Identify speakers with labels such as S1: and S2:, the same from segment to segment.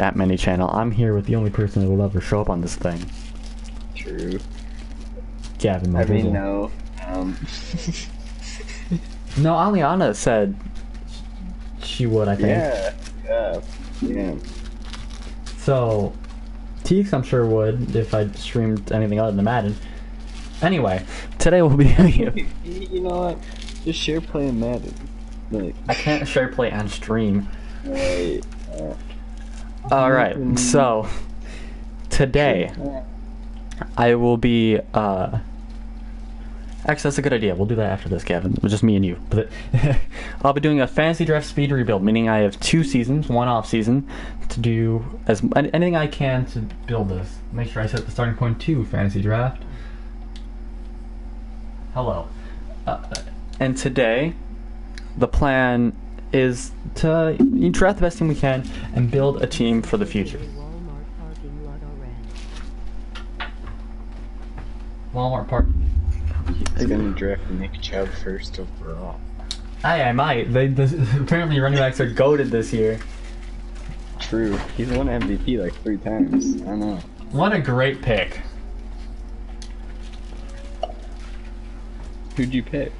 S1: Chatmendy channel. I'm here with the only person who will ever show up on this thing.
S2: True.
S1: Gavin,
S2: I mean, no.
S1: No, Aliana said she would, I think.
S2: Yeah.
S1: So, Teeks, I'm sure, would if I streamed anything other than Madden. Anyway, today we'll be doing
S2: You know what? Just share playing Madden. Like,
S1: I can't share play and stream.
S2: wait.
S1: Alright, so today I will be actually, that's a good idea. We'll do that after this, Gavin. Just me and you. But I'll be doing a fantasy draft speed rebuild, meaning I have 2 seasons, 1 off season, to do anything I can to build this. Make sure I set the starting point to fantasy draft. Hello. And today, the plan is to draft the best team we can and build a team for the future. Walmart Park.
S2: He's gonna draft Nick Chubb first overall.
S1: I might. Apparently running backs are goated this year.
S2: True. He's won MVP like 3 times. I don't know.
S1: What a great pick.
S2: Who'd you pick?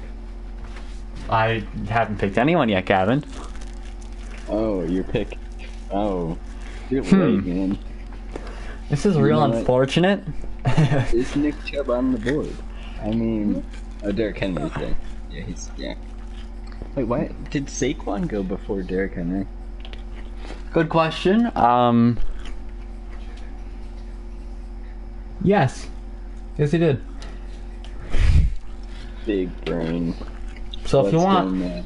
S1: I haven't picked anyone yet, Gavin.
S2: Oh, your pick. Oh. You're late, man.
S1: This is real
S2: know
S1: unfortunate.
S2: Is Nick Chubb on the board? I mean, Derrick Henry's there. Yeah. Wait, why did Saquon go before Derrick Henry?
S1: Good question. Yes, he did.
S2: Big brain.
S1: So if you
S2: Let's go,
S1: want,
S2: man.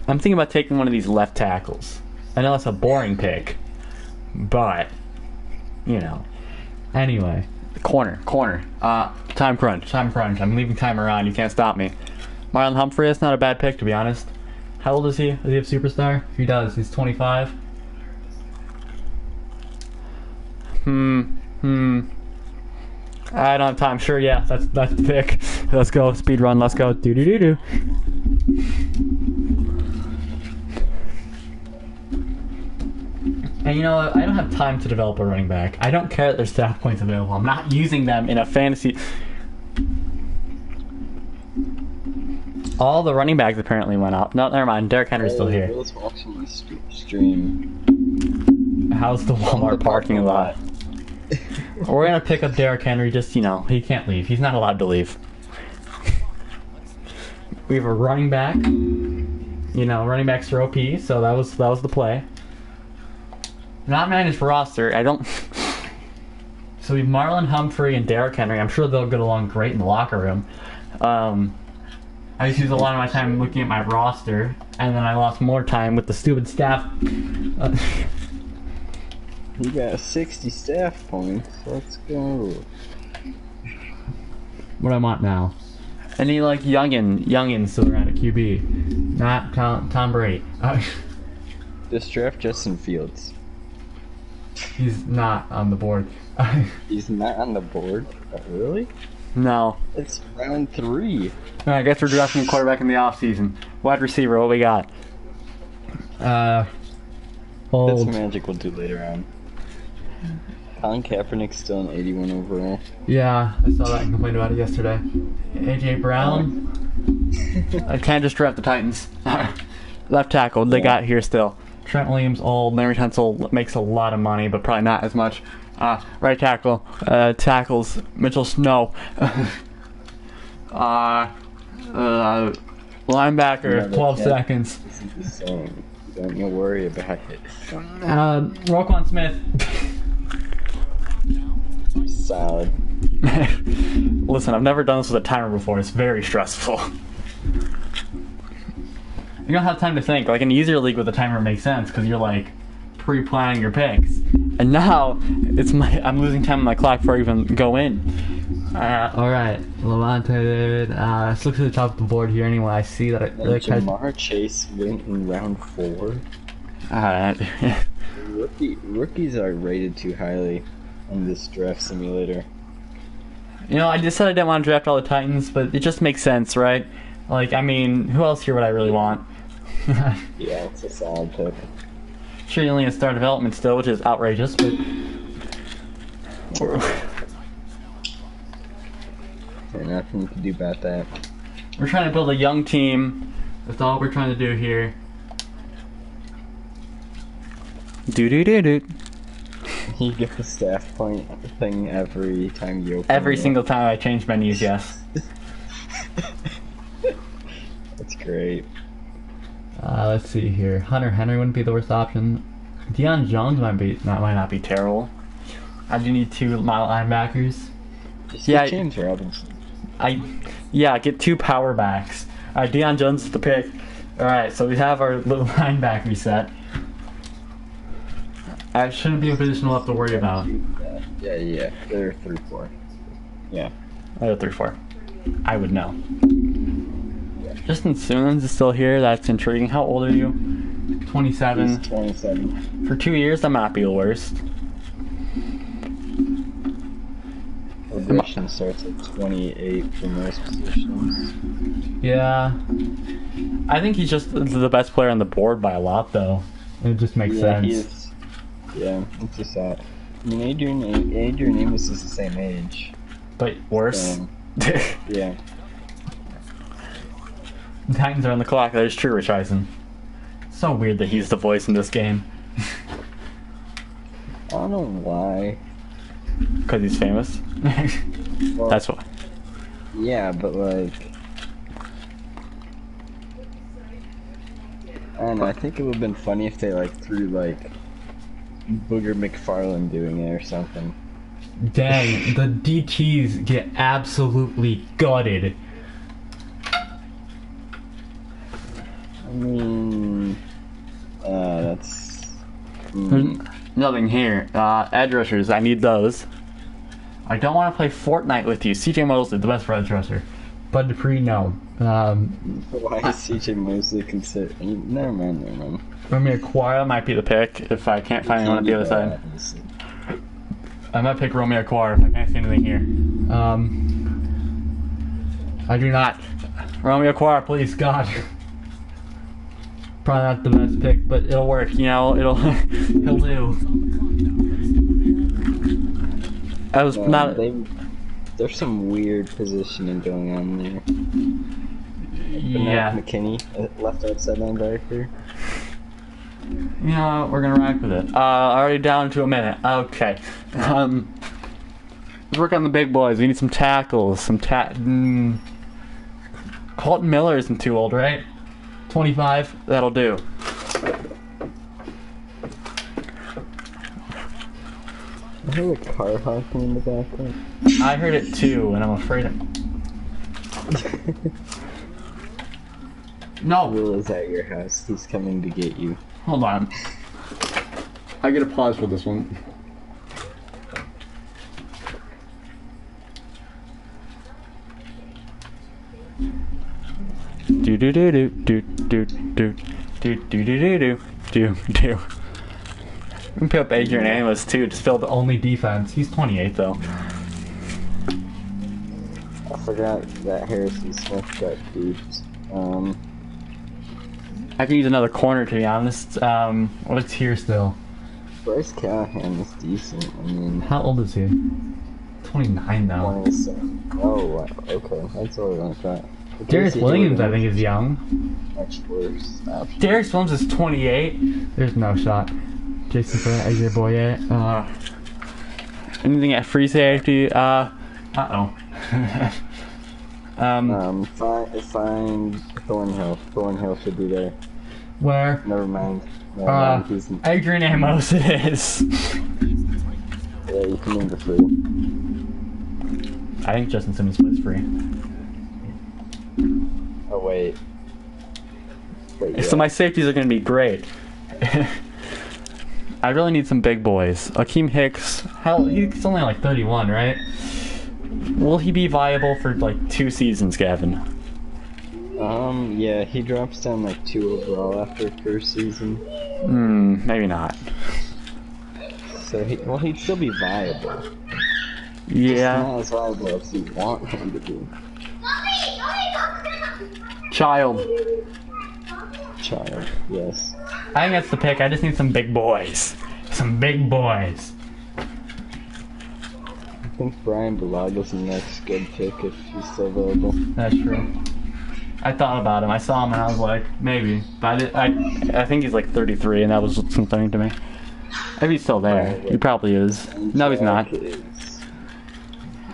S1: I'm thinking about taking one of these left tackles. I know that's a boring pick, but you know. Anyway, corner. Time crunch. I'm leaving timer on. You can't stop me. Marlon Humphrey. That's not a bad pick, to be honest. How old is he? Does he have superstar? If he does, he's 25. I don't have time. Sure, yeah, that's the pick. Let's go. Speed run. Let's go. Do. And you know what? I don't have time to develop a running back. I don't care that there's staff points available. I'm not using them in a fantasy. All the running backs apparently went up. No, never mind. Derrick Henry's still here.
S2: Let's watch my stream.
S1: How's the Walmart parking lot? We're gonna pick up Derrick Henry. Just he can't leave. He's not allowed to leave. We have a running back. Running backs are OP, so that was the play. Not managed roster. I don't. So we have Marlon Humphrey and Derrick Henry. I'm sure they'll get along great in the locker room. I just used a lot of my time looking at my roster, and then I lost more time with the stupid staff.
S2: You got 60 staff points. Let's go.
S1: What I want now? Any youngins still around at QB? Not Tom Brady.
S2: Just draft Justin Fields.
S1: He's not on the board.
S2: He's not on the board? Really?
S1: No.
S2: It's round 3.
S1: I guess we're drafting a quarterback in the offseason. Wide receiver, what we got? Old.
S2: That's magic we'll do later on. Colin Kaepernick's still an 81 overall.
S1: Yeah, I saw that and complained about it yesterday. AJ Brown. I can't just draft the Titans. Left tackle, they got here still. Trent Williams, old. Larry Tunsil makes a lot of money, but probably not as much. Right tackle, tackles Mitchell Snow. Linebacker, 12 seconds.
S2: This is the song. Don't you worry about it.
S1: Roquan Smith.
S2: Solid.
S1: Listen, I've never done this with a timer before. It's very stressful. You don't have time to think. Like in an easier league with a timer, it makes sense because you're like pre-planning your picks. And now I'm losing time on my clock before I even go in. All right, Levante David. Let's look at the top of the board here. Anyway, I see that
S2: Jamar Chase went in round 4. Rookies are rated too highly on this draft simulator.
S1: I just said I didn't want to draft all the Titans, but it just makes sense, right? Like, I mean, who else here would I really want?
S2: Yeah, it's a solid pick.
S1: Sure, he only in star development still, which is outrageous, but
S2: There's nothing you can do about that.
S1: we're trying to build a young team. That's all we're trying to do here. Do.
S2: You get the staff point thing every time you open
S1: Every
S2: it.
S1: single time I change menus, yes.
S2: That's great.
S1: Let's see here. Hunter Henry wouldn't be the worst option. Deion Jones might not be terrible. I do need 2 linebackers.
S2: Just
S1: Yeah,
S2: get James Robinson.
S1: Get 2 power backs. Alright, Deion Jones is the pick. Alright, so we have our little linebacker set. I shouldn't be in a position we'll have to worry about.
S2: Yeah. They're 3-4. Yeah.
S1: I got 3-4. I would know. Justin Simmons is still here. That's intriguing. How old are you? 27.
S2: He's 27.
S1: For 2 years, that might be the worst.
S2: Regression starts at 28 for most positions.
S1: Yeah. I think he's just the best player on the board by a lot, though. It just makes sense.
S2: He is. Yeah, it's just that. I mean, Adrian Amos is the same age.
S1: But worse.
S2: Yeah.
S1: The Titans are on the clock. There's True Rich Eisen. So weird that he's the voice in this game.
S2: I don't know why.
S1: Because he's famous.
S2: Well,
S1: That's why.
S2: Yeah, but like, I don't know. I think it would have been funny if they like threw like Booger McFarlane doing it or something.
S1: Dang, the DTs get absolutely gutted.
S2: I mean, that's.
S1: There's nothing here. Edge rushers, I need those. I don't want to play Fortnite with you. CJ Mosley, the best edge rusher. Bud Dupree, no.
S2: Why is CJ Mosley considered? Never mind.
S1: Romeo Quara might be the pick if I can't find anyone on the other side. I might pick Romeo Quara if I can't see anything here. I do not. Romeo Quara, please, God. Probably not the best pick, but it'll work. You know, he'll do. I was not.
S2: There's some weird positioning going on there.
S1: Yeah.
S2: McKinney, left outside linebacker.
S1: You know, we're gonna rack with it. Already down to a minute. Okay. Let's work on the big boys. We need some tackles. Colton Miller isn't too old, right? 25. That'll do.
S2: I heard a car honking in the background.
S1: I heard it too, and I'm afraid of. No.
S2: Will is at your house. He's coming to get you.
S1: Hold on. I get a pause for this one. Do do do do do do do do do do do do. We can pick up Adrian Amos too, just fill the only defense. He's 28 though.
S2: I forgot that Harrison Smith got duped.
S1: I can use another corner to be honest. What's here still?
S2: Bryce Callahan is decent. I mean,
S1: How old is he? 29 now.
S2: 27. Oh, wow. Okay. That's all I thought.
S1: Darius Williams, I think, is young.
S2: Much worse.
S1: Darius Williams is 28. There's no shot. Jason Brett, Isaiah Boyette. Anything at free safety? Uh-oh.
S2: Find Thornhill. Thornhill should be there.
S1: Where?
S2: Never mind. He's,
S1: Adrian Amos it is.
S2: yeah, you can move the free.
S1: I think Justin Simmons plays free.
S2: Oh, wait.
S1: So my safeties are going to be great. I really need some big boys. Akeem Hicks, he's only like 31, right? Will he be viable for like 2 seasons, Gavin?
S2: Yeah, he drops down like 2 overall after first season.
S1: Maybe not.
S2: So he'd still be viable.
S1: Yeah.
S2: Not as viable as you want him to be.
S1: Child,
S2: Child, yes.
S1: I think that's the pick. I just need some big boys. Some big boys.
S2: I think Brian Balaga's the next good pick if he's still available.
S1: That's true. I thought about him. I saw him and I was like, maybe. But I think he's like 33, and that was something to me. If he's still there, he probably is. No, he's not.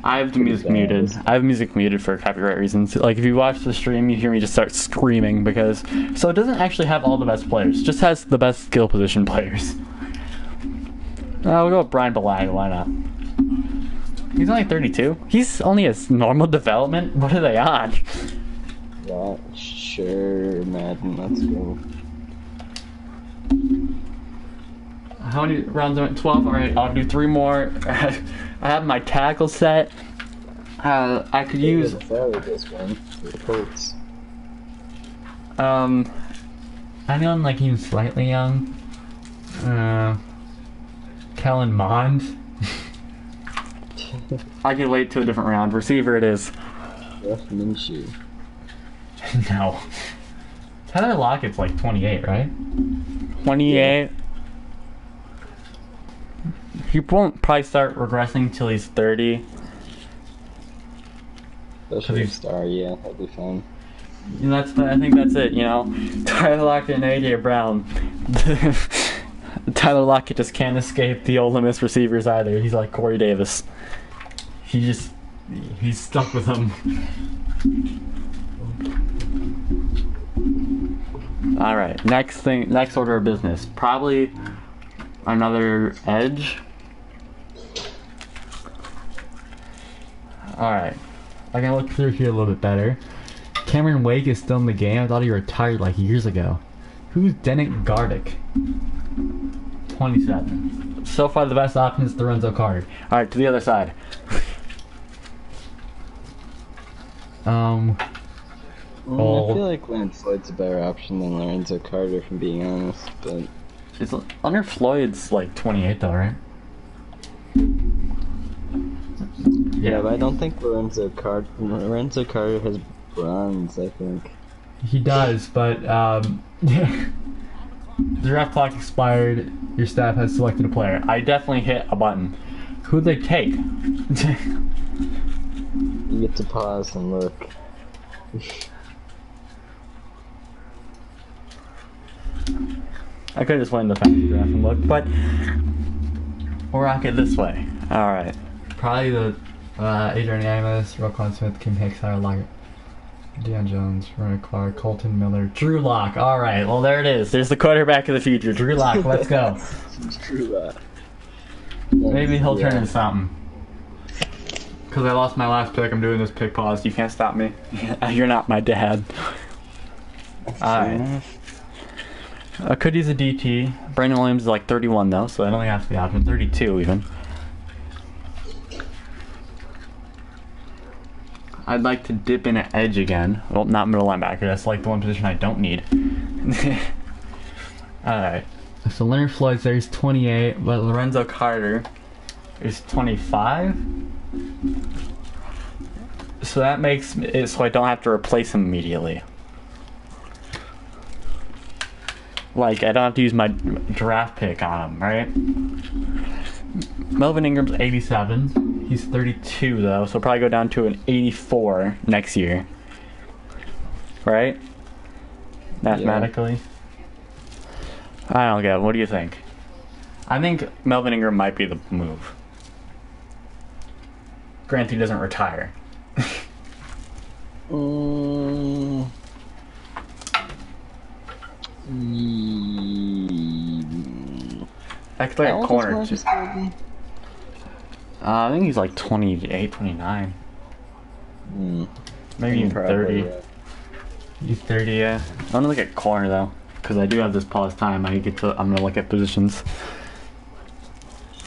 S1: I have the music muted. I have music muted for copyright reasons. Like, if you watch the stream, you hear me just start screaming because... So it doesn't actually have all the best players. It just has the best skill position players. We'll go with Brian Balaga. Why not? He's only 32. He's only his normal development. What are they on?
S2: Yeah, sure, Madden. Let's go.
S1: How many rounds am I? 12? Alright, I'll do 3 more. I have my tackle set. I could use...
S2: this one. The Colts.
S1: Anyone like even slightly young? Kellen Mond. I could wait to a different round. Receiver it is.
S2: Jeff Minshew.
S1: No. Tyler Lockett's like 28, right? 28. Yeah. He won't probably start regressing till he's 30.
S2: Especially star, yeah, that'll be fun.
S1: And I think that's it, you know? Tyler Lockett and A.J. Brown. Tyler Lockett just can't escape the Ole Miss receivers either. He's like Corey Davis. He's stuck with him. Alright, next order of business. Probably another edge. Alright. I can look through here a little bit better. Cameron Wake is still in the game. I thought he retired like years ago. Who's Denick Gardick? 27. So far the best option is Lorenzo Carter. Alright, to the other side.
S2: I feel like Lance Floyd's a better option than Lorenzo Carter, if I'm being honest, but...
S1: Leonard Floyd's like 28 though, right?
S2: Yeah, but I don't think Lorenzo Carter has bronze, I think.
S1: He does, but the draft clock expired, your staff has selected a player. I definitely hit a button. Who'd they take?
S2: You get to pause and look.
S1: I could just went in the fantasy draft and look, but we'll rock it this way. Alright. Probably the Adrian Amos, Roquan Smith, Kim Hicks, Tyler Lockett, Deion Jones, Ryan Clark, Colton Miller, Drew Lock. Alright, well there it is. There's the quarterback of the future. Drew Lock, let's go.
S2: Drew Lock.
S1: Maybe he'll turn into something. Because I lost my last pick, I'm doing this pick pause. You can't stop me. You're not my dad. Alright. Could use a DT. Brandon Williams is like 31 though, so I don't think that's the option. 32 even. I'd like to dip in an edge again. Well, not middle linebacker. That's like the one position I don't need. Alright. So Leonard Floyd's there. He's 28, but Lorenzo Carter is 25. So that makes it so I don't have to replace him immediately. Like, I don't have to use my draft pick on him, right? Melvin Ingram's 87. He's 32, though, so probably go down to an 84 next year. Right? Mathematically. Yeah. I don't get it. What do you think? I think Melvin Ingram might be the move. Granted, he doesn't retire. I could play a corner. I think he's like 28, 29. Maybe even 30.
S2: Yeah.
S1: He's 30, yeah. I'm gonna look at corner though, because I do have this pause time. I'm gonna look at positions.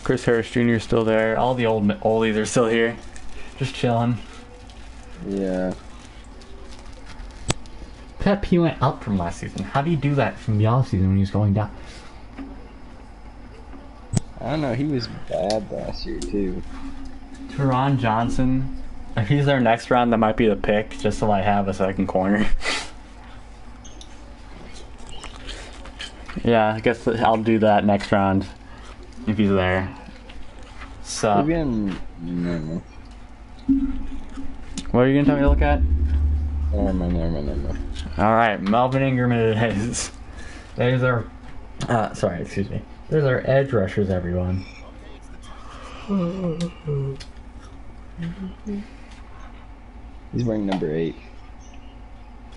S1: Chris Harris Jr. is still there. All the oldies are still here, just chilling.
S2: Yeah.
S1: Pep P went up from last season. How do you do that from the off season when he was going down?
S2: I don't know. He was bad last year too.
S1: Teron Johnson. If he's there next round, that might be the pick, just so I have a second corner. Yeah, I guess I'll do that next round if he's there. So.
S2: No.
S1: What are you gonna tell me to look at?
S2: Never mind.
S1: Alright, Melvin Ingram it is. There's our excuse me. There's our edge rushers, everyone.
S2: He's wearing number 8.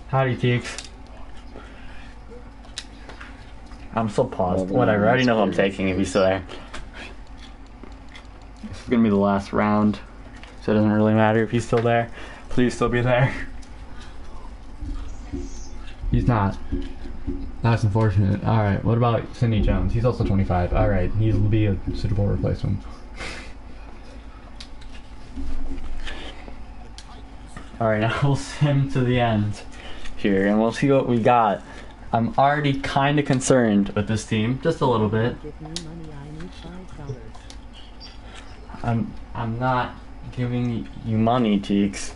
S1: Howdy, Teeks. I'm still paused. Whatever, I already know who I'm taking if he's still there. This is gonna be the last round, so it doesn't really matter if he's still there. Please still be there. He's not. That's unfortunate. Alright, what about Sidney Jones? He's also 25. Alright, he'll be a suitable replacement. Alright, now we'll sim to the end here, and we'll see what we got. I'm already kind of concerned with this team, just a little bit. I'm not giving you money, Teeks.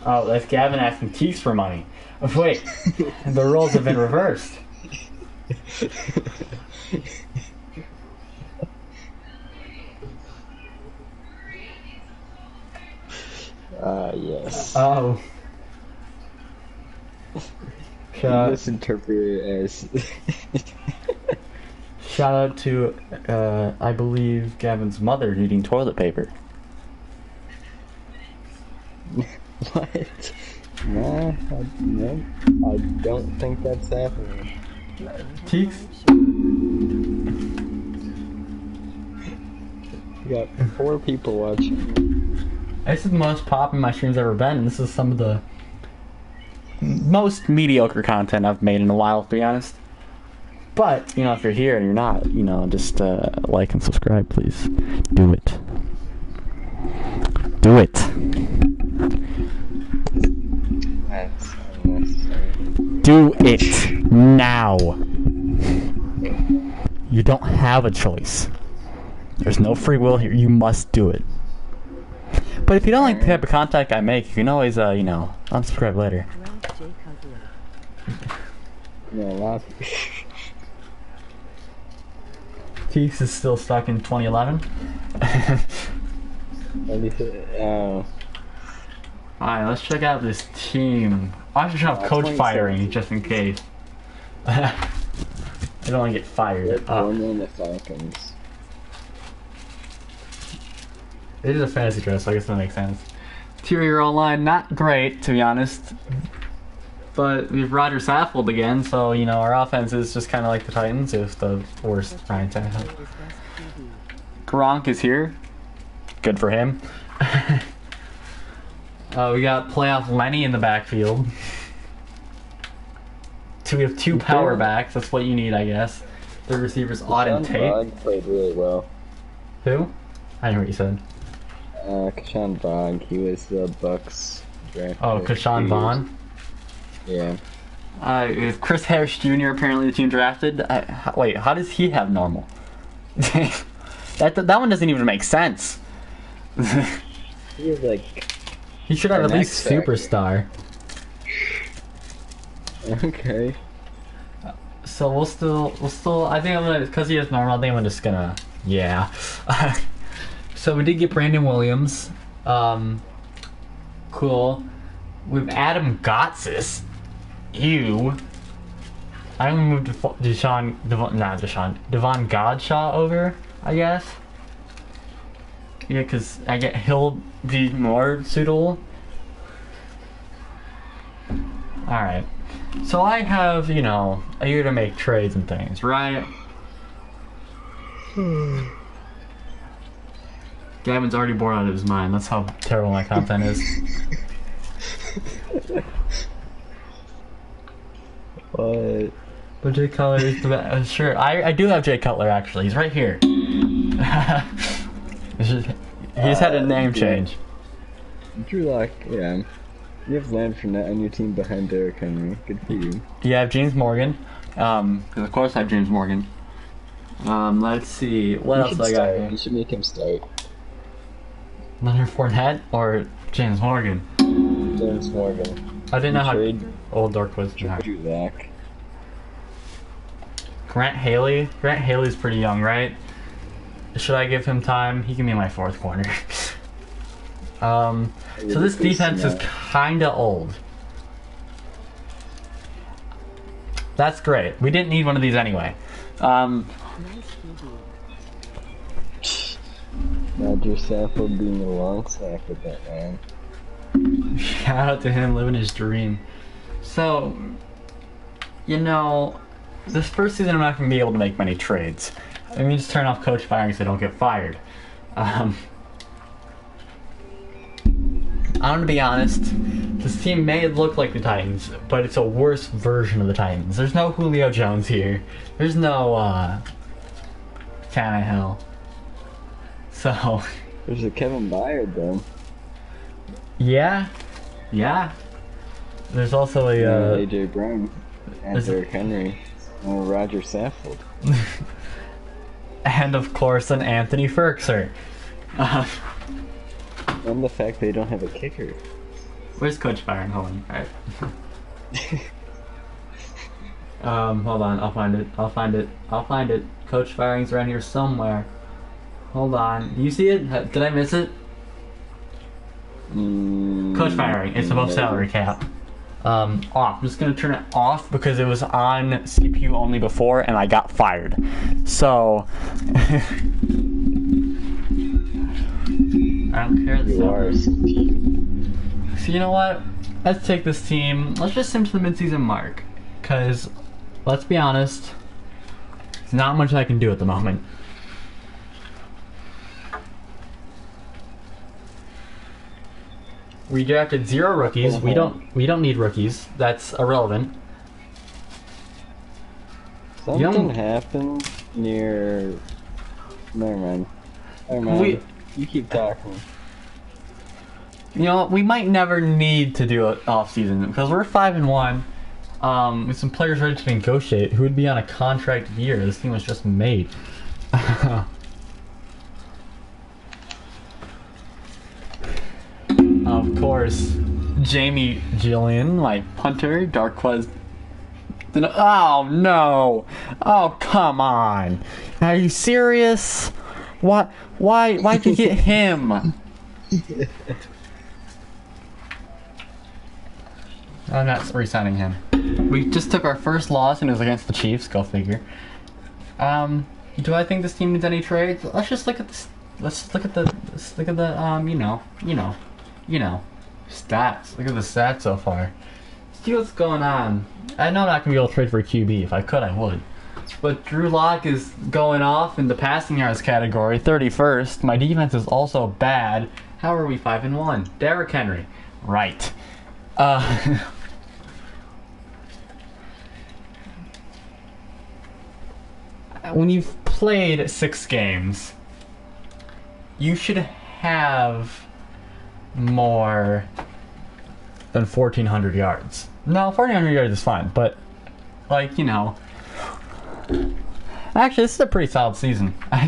S1: Oh, that's Gavin asking Teeks for money. Oh, wait, the roles have been reversed.
S2: Yes.
S1: Oh.
S2: Misinterpret it as...
S1: Shout out to, I believe, Gavin's mother eating toilet paper.
S2: What? No, I don't think that's happening.
S1: Teeks?
S2: We got 4 people watching.
S1: This is the most popular my stream's ever been, and this is some of the most mediocre content I've made in a while, to be honest. But, you know, if you're here and you're not, you know, just like and subscribe, please. Do it. Do it.
S2: That's unnecessary.
S1: Do it now. You don't have a choice. There's no free will here. You must do it. But if you don't like the type of content I make, you can always, you know, unsubscribe later.
S2: Yeah, last...
S1: Teeks is still stuck in 2011. Alright, let's check out this team. I should have coach firing just in case. I don't want to get fired.
S2: Only in the Falcons.
S1: It is a fantasy draft, so I guess that makes sense. Interior online, not great, to be honest. But we have Roger Saffold again, so, you know, our offense is just kind of like the Titans, if the worst Ryan Tannehill. Gronk is here. Good for him. We got playoff Lenny in the backfield. So we have 2 power backs. That's what you need, I guess. The receivers Auden Tate.
S2: Played really well.
S1: Who? I didn't hear what you said.
S2: Kashawn Vaughn, he was the Bucks draft.
S1: Oh, Kashawn Vaughn?
S2: Yeah.
S1: If Chris Harris Jr. apparently the team drafted. Wait, how does he have normal? that one doesn't even make sense.
S2: He was like...
S1: He should have at least superstar.
S2: Okay.
S1: So we'll still. I think I'm gonna, because he has normal. I think I'm just gonna. Yeah. So we did get Brandon Williams. Cool. With Adam Gotsis. Ew. I'm gonna move Devon Godshaw over, I guess. Yeah, because he'll be more suitable. Alright. So I have, you know, a year to make trades and things, right? Gavin's already bored out of his mind. That's how terrible my content is.
S2: What?
S1: But Jay Cutler is the best. Sure, I do have Jay Cutler, actually. He's right here. He's had a name change.
S2: Drew Lock, yeah. You have Land Fournette on your team behind Derrick Henry. Good for you.
S1: You have James Morgan. Because of course I have James Morgan. Let's see. What else do I got here?
S2: You should make him start.
S1: Leonard Fournette or James Morgan?
S2: James Morgan.
S1: I didn't know how. Old Darkwood's
S2: Drew Lock.
S1: Grant Haley. Grant Haley's pretty young, right? Should I give him time? He can be my fourth corner. So this defense is kinda old. That's great. We didn't need one of these anyway.
S2: Roger Saffold being a long sack with that man.
S1: Shout out to him living his dream. So, you know, this first season I'm not going to be able to make many trades. I mean, just turn off coach firing so they don't get fired. I'm going to be honest. This team may look like the Titans, but it's a worse version of the Titans. There's no Julio Jones here. There's no, Tannehill. So...
S2: There's a Kevin Byard, though.
S1: Yeah. Yeah. There's also a,
S2: A.J. Brown. And Derrick Henry. And Roger Saffold.
S1: And, of course, an Anthony Firkser.
S2: And the fact they don't have a kicker.
S1: Where's Coach Byron? Hold on. Alright. Hold on. I'll find it. Coach Firing's around here somewhere. Hold on. Do you see it? Did I miss it? Coach Firing. It's above salary cap. Off. I'm just gonna turn it off because it was on CPU only before and I got fired. So... I don't care.
S2: You are CPU.
S1: So you know what? Let's take this team. Let's just sim to the midseason mark. Because, let's be honest, there's not much I can do at the moment. We drafted 0 rookies. We don't need rookies. That's irrelevant.
S2: Something happened near... Never mind. You keep talking.
S1: You know, we might never need to do an off-season because we're 5-1 with some players ready to negotiate who would be on a contract year. This team was just made. Of course, Jamie Gillian, my punter, Darkwood. Oh no! Oh come on! Are you serious? What? Why'd you get him? I'm not re-signing him. We just took our first loss and it was against the Chiefs. Go figure. Do I think this team needs any trades? Let's just look at this. Let's look at the you know, stats. Look at the stats so far. See what's going on. I know I'm not gonna be able to trade for a QB. If I could, I would. But Drew Lock is going off in the passing yards category, 31st. My defense is also bad. How are we 5-1? Derrick Henry, right? When you've played 6 games, you should have more than 1,400 yards. No, 1,400 yards is fine, but, like, you know... Actually, this is a pretty solid season. I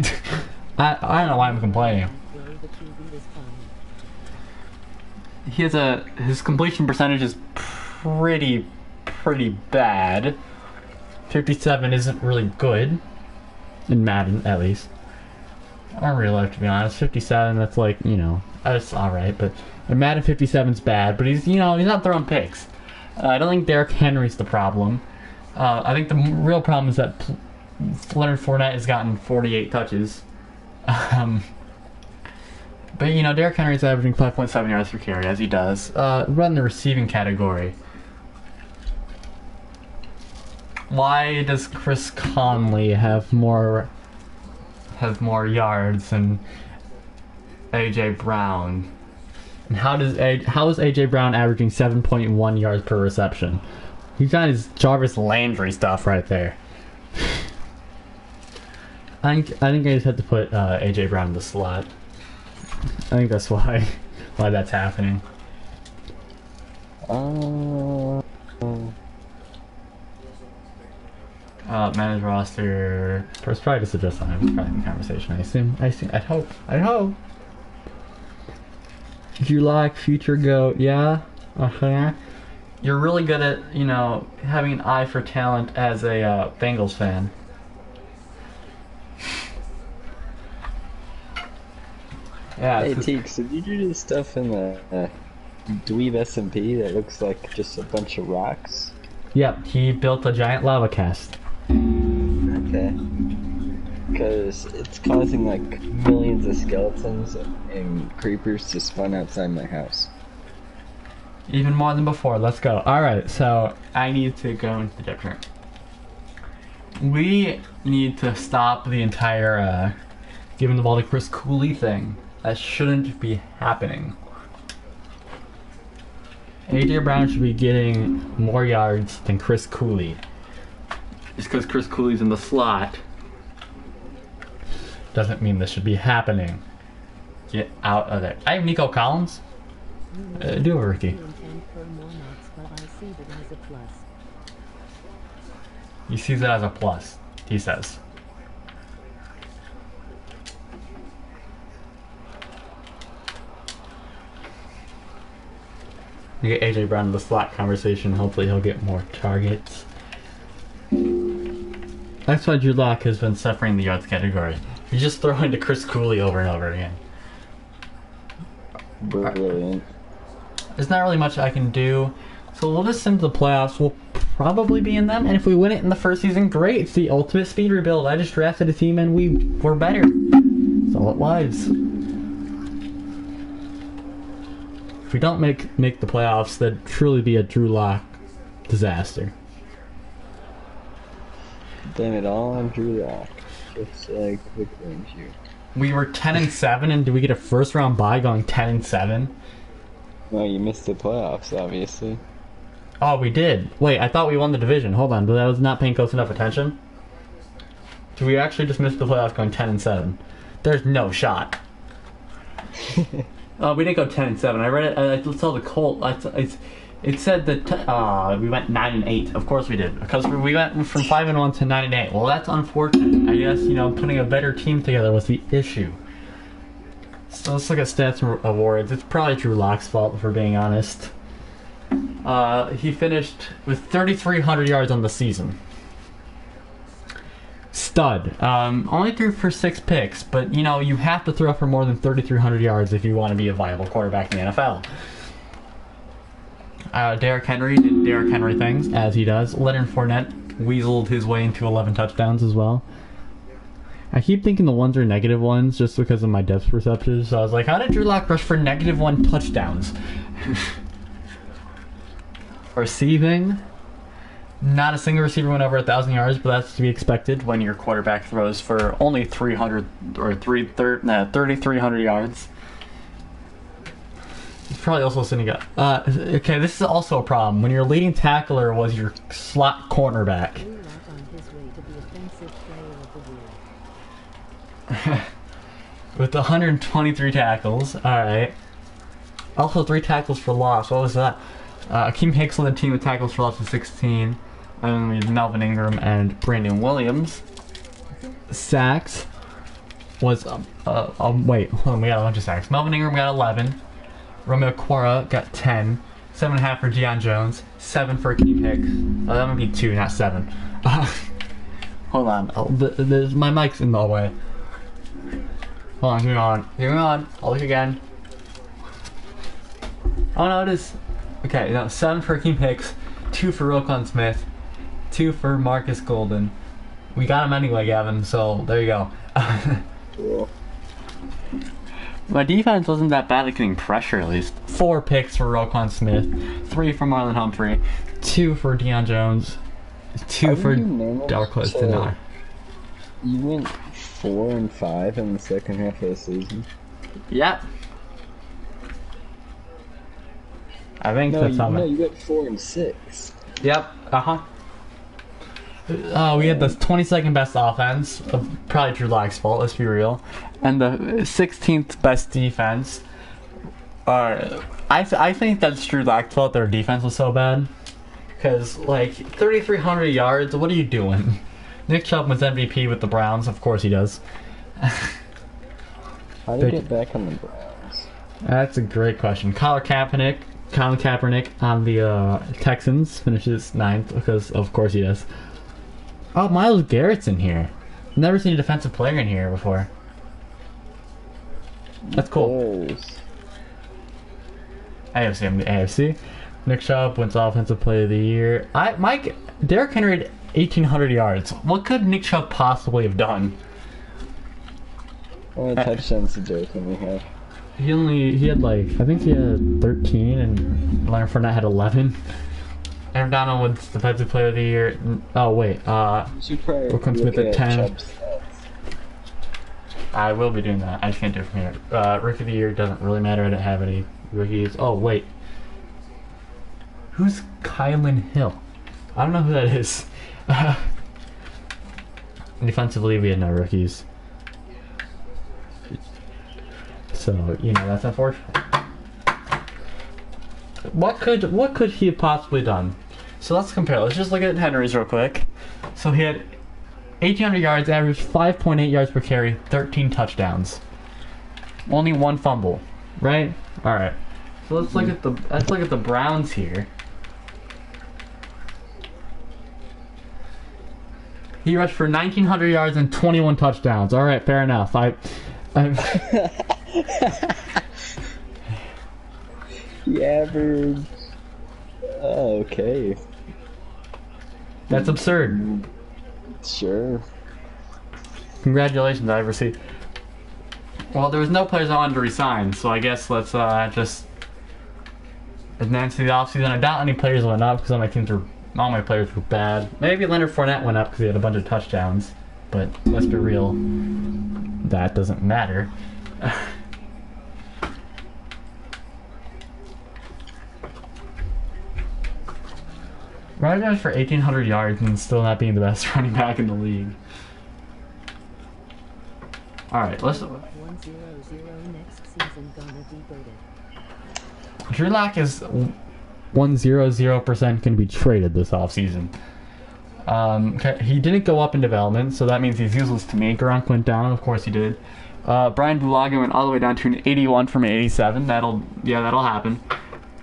S1: don't know why I'm complaining. His completion percentage is pretty bad. 57 isn't really good. In Madden, at least. Or real life, to be honest. 57, that's like, you know, that's alright, but Madden 57's bad, but he's not throwing picks. I don't think Derrick Henry's the problem. I think the real problem is that Leonard Fournette has gotten 48 touches. But, you know, Derrick Henry's averaging 5.7 yards per carry, as he does. Run the receiving category. Why does Chris Conley have more yards than A.J. Brown? And how is A.J. Brown averaging 7.1 yards per reception? He's got his Jarvis Landry stuff right there. I think I just had to put A.J. Brown in the slot. I think that's why that's happening. Manage roster. First, probably just adjust time. Probably in the conversation. I assume. I'd hope. Do you like future goat? Yeah. You're really good at, having an eye for talent as a Bengals fan. Yeah.
S2: Hey, Teeks, did you do this stuff in the Dweeb SMP that looks like just a bunch of rocks?
S1: Yep, he built a giant lava cast.
S2: Okay. Because it's causing like millions of skeletons and creepers to spawn outside my house.
S1: Even more than before. Let's go. Alright, so I need to go into the depth chart. We need to stop the entire giving the ball to Chris Cooley thing. That shouldn't be happening. AJ Brown should be getting more yards than Chris Cooley. Just because Chris Cooley's in the slot doesn't mean this should be happening. Get out of there. I have Nico Collins. Do it, Ricky. He sees it as a plus, he says. You get AJ Brown in the slot conversation. Hopefully he'll get more targets. That's why Drew Lock has been suffering the yards category. He's just throwing to Chris Cooley over and over again.
S2: Brilliant.
S1: There's not really much I can do. So we'll just send to the playoffs. We'll probably be in them. And if we win it in the first season, great. It's the ultimate speed rebuild. I just drafted a team and we were better. That's all it was. If we don't make the playoffs, that'd truly be a Drew Lock disaster.
S2: Blame it all on Drew Lock. Just like the claims you.
S1: We were 10-7, and did we get a first round bye going 10-7?
S2: Well, you missed the playoffs, obviously.
S1: Oh, we did. Wait, I thought we won the division. Hold on, but I was not paying close enough attention. Did we actually just miss the playoffs going 10-7? There's no shot. We didn't go 10-7. I read it. I saw the Colt. It said that we went 9-8. Of course we did, because we went from 5-1 to 9-8. Well, that's unfortunate. I guess putting a better team together was the issue. So let's look at stats and awards. It's probably Drew Lock's fault, if we're being honest. He finished with 3,300 yards on the season. Stud. Only threw for 6 picks, but you have to throw for more than 3,300 yards if you want to be a viable quarterback in the NFL. Derrick Henry did Derrick Henry things, as he does. Leonard Fournette weaseled his way into 11 touchdowns as well. I keep thinking the ones are negative ones just because of my depth perception. So I was like, how did Drew Lock rush for -1 touchdowns? Receiving, not a single receiver went over 1,000 yards, but that's to be expected when your quarterback throws for only 3,300 yards. He's probably also sitting up. Okay, this is also a problem. When your leading tackler was your slot cornerback. With 123 tackles. Alright. Also 3 tackles for loss. What was that? Akeem Hicks led the team with tackles for loss of 16. And then we had Melvin Ingram and Brandon Williams. Sacks was wait, hold on, we got a bunch of sacks. Melvin Ingram got 11. Romeo Quara got 10. 7.5 for Deion Jones. 7 for Akeem Hicks. Oh, that might be 2, not 7. Hold on. My mic's in the way. Hold on, hang on. Hang on. I'll look again. Oh no, it is. Okay, no, 7 for Akeem Hicks, 2 for Roquan Smith, 2 for Marcus Golden. We got him anyway, Gavin, so there you go.
S2: Cool.
S1: My defense wasn't that bad at getting pressure, at least. 4 picks for Roquan Smith, 3 for Marlon Humphrey, 2 for Deion Jones, 2 for Darquez Dennard.
S2: You went 4-5 in the second half of the season?
S1: Yep. I think that's something.
S2: No, you went 4-6.
S1: Yep. We had the 22nd best offense, probably Drew Lock's fault, let's be real, and the 16th best defense. I think that's Drew Lock's fault. Their defense was so bad, because 3,300 yards. What are you doing? Nick Chubb was MVP with the Browns. Of course he does.
S2: How did he get back on the Browns?
S1: That's a great question. Colin Kaepernick Colin Kaepernick on the Texans finishes 9th because of course he does. Oh, Myles Garrett's in here. Never seen a defensive player in here before. That's cool. AFC, I'm the AFC. Nick Chubb wins Offensive Player of the Year. Derrick Henry had 1,800 yards. What could Nick Chubb possibly have done?
S2: How many touchdowns did Derrick Henry have?
S1: He had like, I think he had 13 and Leonard Fournette had 11. Aaron Donald wins Defensive Player of the Year. Oh wait, Roquan Smith at 10. I will be doing that. I just can't do it from here. Rookie of the Year doesn't really matter. I don't have any rookies. Oh wait, who's Kylan Hill? I don't know who that is. Defensively, we had no rookies. So, you know, that's unfortunate. What could he have possibly done? So let's compare. Let's just look at Henry's real quick. So he had 1,800 yards, averaged 5.8 yards per carry, 13 touchdowns. Only 1 fumble, right? All right. So let's look at the Browns here. He rushed for 1,900 yards and 21 touchdowns. All right, fair enough.
S2: He averaged. Oh, okay.
S1: That's absurd.
S2: Sure.
S1: Congratulations, Iverson. Well, there was no players I wanted to resign, so I guess let's just advance to the offseason. I doubt any players went up because all my players were bad. Maybe Leonard Fournette went up because he had a bunch of touchdowns, but let's be real, that doesn't matter. Rodgers for 1,800 yards and still not being the best running back in the league. Alright, let's...
S3: 1-0-0 next season gonna be voted.
S1: Drew Lock is 100% going to be traded this offseason. He didn't go up in development, so that means he's useless to me. Gronk went down, of course he did. Brian Bulaga went all the way down to an 81 from an 87. That'll happen.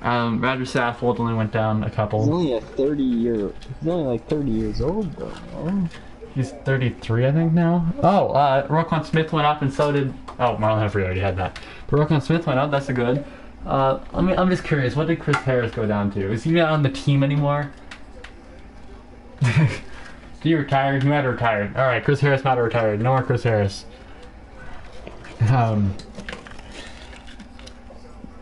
S1: Roger Saffold only went down a couple.
S2: He's only like 30 years old though, man.
S1: He's 33, I think, now. Oh, Roquan Smith went up and so did... Oh, Marlon Humphrey already had that. But Roquan Smith went up, that's a good. I'm just curious, what did Chris Harris go down to? Is he not on the team anymore? He retired? He might have retired. Alright, Chris Harris might have retired. No more Chris Harris.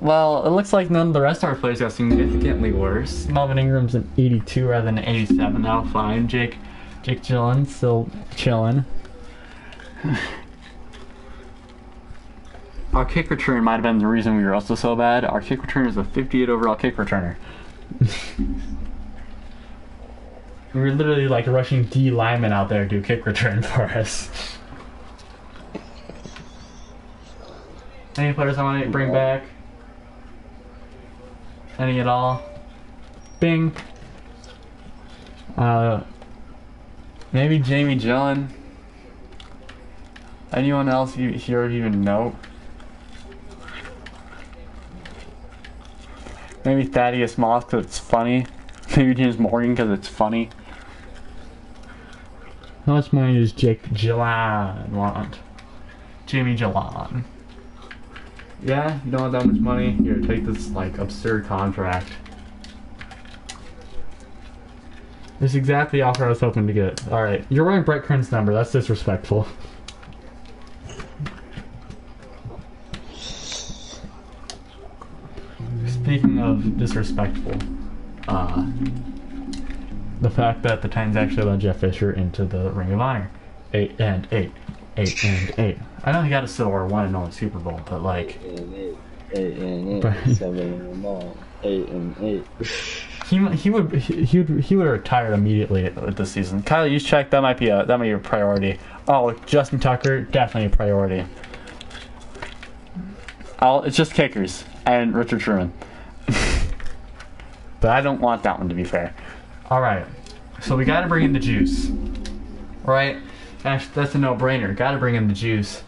S1: Well, it looks like none of the rest of our players got significantly worse. Melvin Ingram's an 82 rather than an 87. That'll fine. Jake Gillen still chilling. Our kick return might have been the reason we were also so bad. Our kick returner is a 58 overall kick returner. We were literally like rushing D linemen out there to do kick return for us. Any players I want to bring back? Any at all? Bing. Maybe Jamie Gillen. Anyone else you here even know? Maybe Thaddeus Moss because it's funny. Maybe James Morgan because it's funny. How much money does Jake Gillen want? Jamie Gillen. Yeah, you don't want that much money? Here, take this, like, absurd contract. This is exactly the offer I was hoping to get. Alright, you're wearing Brett Kern's number. That's disrespectful. Speaking of disrespectful, the fact that the Titans actually let Jeff Fisher into the Ring of Honor. 8 and 8. 8 and 8. I know he got a silver 1-0 Super Bowl, but like
S2: 8 and 8, 7 and 9, 8 and 8.
S1: He would have retired immediately with this season. Kyle Juszczyk, that might be a priority. Oh, Justin Tucker, definitely a priority. It's just kickers and Richard Sherman. But I don't want that one, to be fair. All right, so we got to bring in the juice, right? That's a no-brainer. Got to bring in the juice.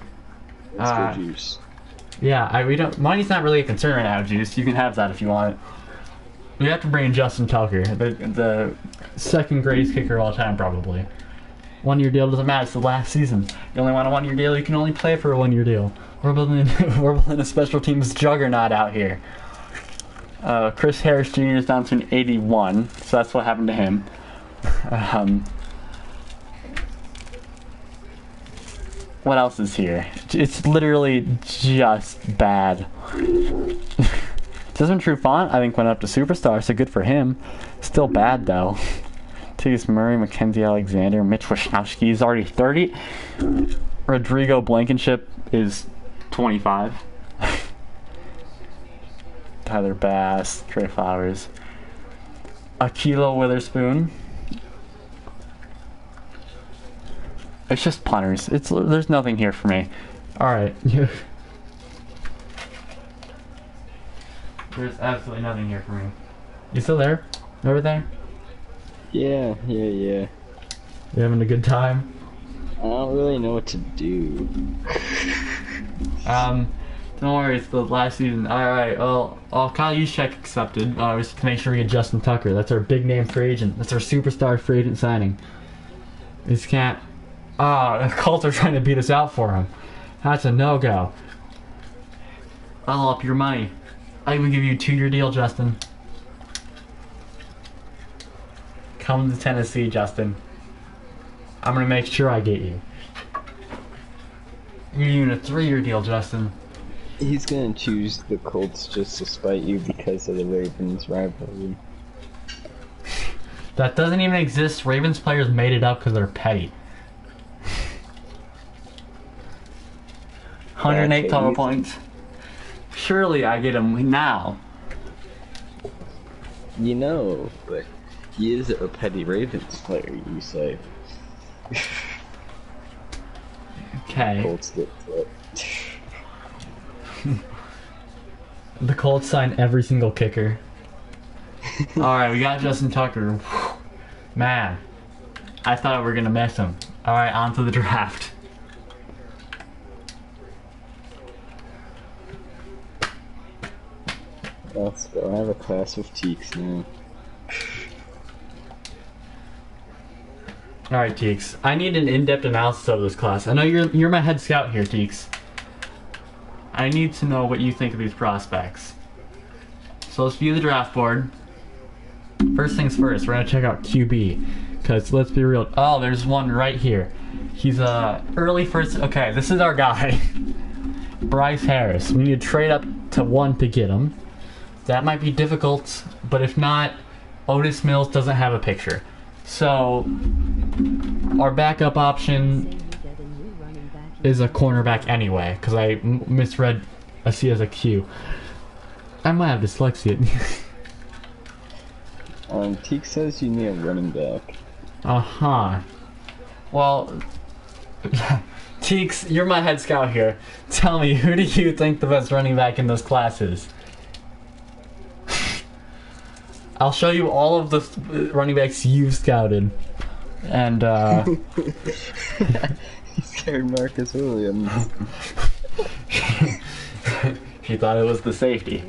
S2: Let's go juice.
S1: Yeah, money's not really a concern right now, juice. You can have that if you want it. We have to bring in Justin Tucker, the second greatest kicker of all time, probably. 1 year deal doesn't matter. It's the last season. You only want a 1 year deal. You can only play for a 1 year deal. We're building a special teams juggernaut out here. Chris Harris Jr. is down to an 81, so that's what happened to him. What else is here? It's literally just bad. Desmond Trufant, I think, went up to superstar, so good for him. Still bad, though. Tegus Murray, Mackenzie Alexander, Mitch Wisnowski is already 30. Rodrigo Blankenship is 25. Tyler Bass, Trey Flowers. Akilo Witherspoon. It's just punters. There's nothing here for me. Alright. There's absolutely nothing here for me. You still there? Over there?
S2: Yeah.
S1: You having a good time?
S2: I don't really know what to do.
S1: Don't worry, it's the last season. Alright, well, Kyle Juszczyk accepted. Just to make sure we get Justin Tucker. That's our big name free agent. That's our superstar free agent signing. We just can't... the Colts are trying to beat us out for him. That's a no-go. I'll up your money. I even give you a 2-year deal, Justin. Come to Tennessee, Justin. I'm gonna make sure I get you. You're even a 3-year deal, Justin.
S2: He's gonna choose the Colts just to spite you because of the Ravens rivalry.
S1: That doesn't even exist. Ravens players made it up because they're petty. 108 total points. Surely I get him now.
S2: You know, but he is a petty Ravens player, you say.
S1: Okay.
S2: Colts get flipped.
S1: The Colts sign every single kicker. Alright, we got Justin Tucker. Man, I thought we were going to miss him. Alright, on to the draft.
S2: Let's go. I have a class of Teeks now.
S1: Alright, Teeks. I need an in-depth analysis of this class. I know you're my head scout here, Teeks. I need to know what you think of these prospects. So let's view the draft board. First things first, we're going to check out QB. Because let's be real. Oh, there's one right here. He's early first. Okay, this is our guy. Bryce Harris. We need to trade up to 1 to get him. That might be difficult, but if not, Otis Mills doesn't have a picture. So, our backup option is a cornerback anyway, because I misread a C as a Q. I might have dyslexia.
S2: Teek says you need a running back.
S1: Uh-huh. Well, Teeks, you're my head scout here. Tell me, who do you think the best running back in this class is? I'll show you all of the running backs you've scouted. And,
S2: He scared Marcus Williams.
S1: He thought it was the safety.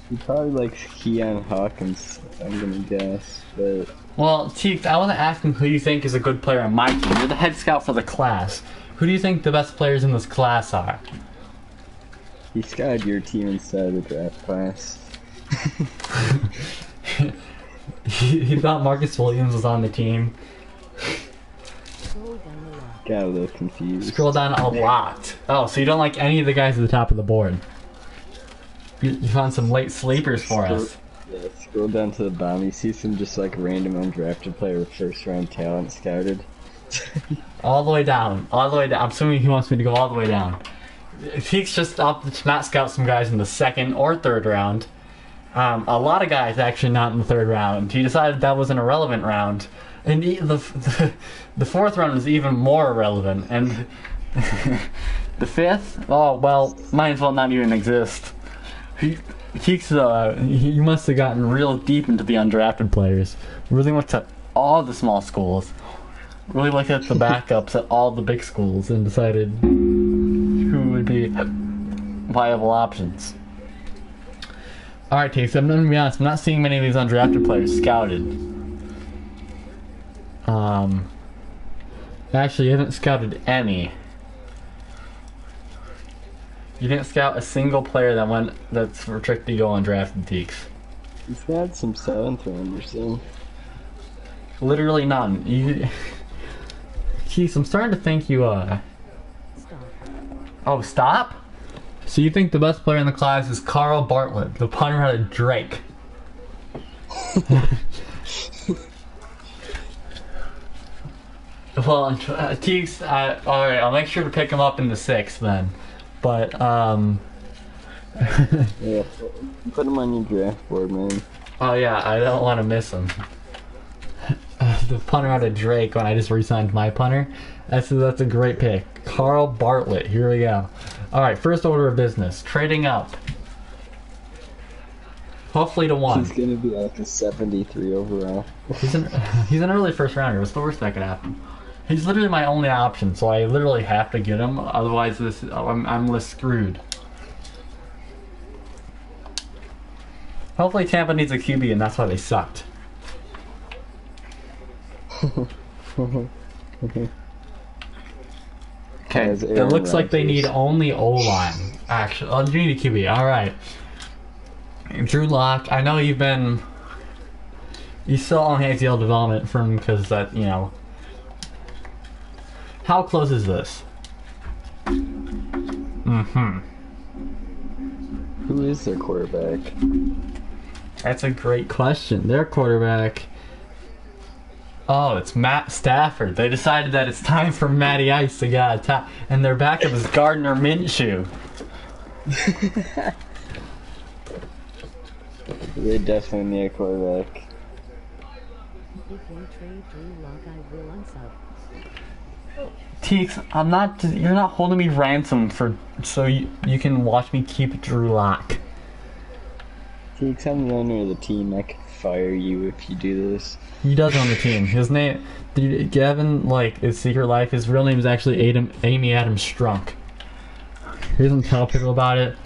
S2: He probably likes Keon Hawkins, I'm gonna guess, but...
S1: Well, Teeks, I wasn't asking who you think is a good player on my team. You're the head scout for the class. Who do you think the best players in this class are?
S2: He scouted your team instead of the draft class.
S1: He thought Marcus Williams was on the team.
S2: Got a little confused.
S1: Scroll down a lot. Oh, so you don't like any of the guys at the top of the board. You found some late sleepers for us.
S2: Yeah, scroll down to the bottom. You see some just like random undrafted player with first round talent scouted.
S1: All the way down. All the way down. I'm assuming he wants me to go all the way down. Teeks just opted to not scout some guys in the 2nd or 3rd round. A lot of guys actually not in the 3rd round. He decided that was an irrelevant round. And the 4th round is even more irrelevant. And the 5th? Oh, well, might as well not even exist. Teeks, he must have gotten real deep into the undrafted players. Really went to all the small schools. Really looked at the backups at all the big schools and decided who would be viable options. Alright, Takes, I'm gonna be honest, I'm not seeing many of these undrafted players scouted. Actually, you haven't scouted any. You didn't scout a single player that's restricted to go undrafted, Teeks.
S2: He's got some 7th rounders, so.
S1: Literally none. Jeez, I'm starting to think you,
S3: Stop.
S1: Oh, stop? So you think the best player in the class is Carl Bartlett, the punter out of Drake? Well, Teeks, alright, I'll make sure to pick him up in the 6th then. But,
S2: Yeah, put him on your draft board, man.
S1: oh yeah, I don't want to miss him. The punter out of Drake when I just re-signed my punter. That's a great pick. Carl Bartlett, here we go. Alright, first order of business. Trading up. Hopefully to 1.
S2: He's gonna be like a 73 overall.
S1: He's an early first rounder. What's the worst that could happen? He's literally my only option, so I literally have to get him. Otherwise, I'm less screwed. Hopefully, Tampa needs a QB, and that's why they sucked. Okay, it looks like they need only O-line. Actually, oh, you need a QB. All right. Drew Lock, I know you still on ACL development from because that, you know. How close is this? Mm-hmm.
S2: Who is their quarterback?
S1: That's a great question. Their quarterback. Oh, it's Matt Stafford. They decided that it's time for Matty Ice to get a top, and their backup is Gardner Minshew.
S2: They definitely need a quarterback.
S3: If you trade Drew Lock, I will unsub.
S1: Teeks, I'm not. You're not holding me ransom so you can watch me keep Drew Lock.
S2: Teeks, I'm the owner of the team. I could fire you if you do this.
S1: He does own the team. His name, Gavin, like his secret life. His real name is actually Amy Adams Strunk. He doesn't tell people about it,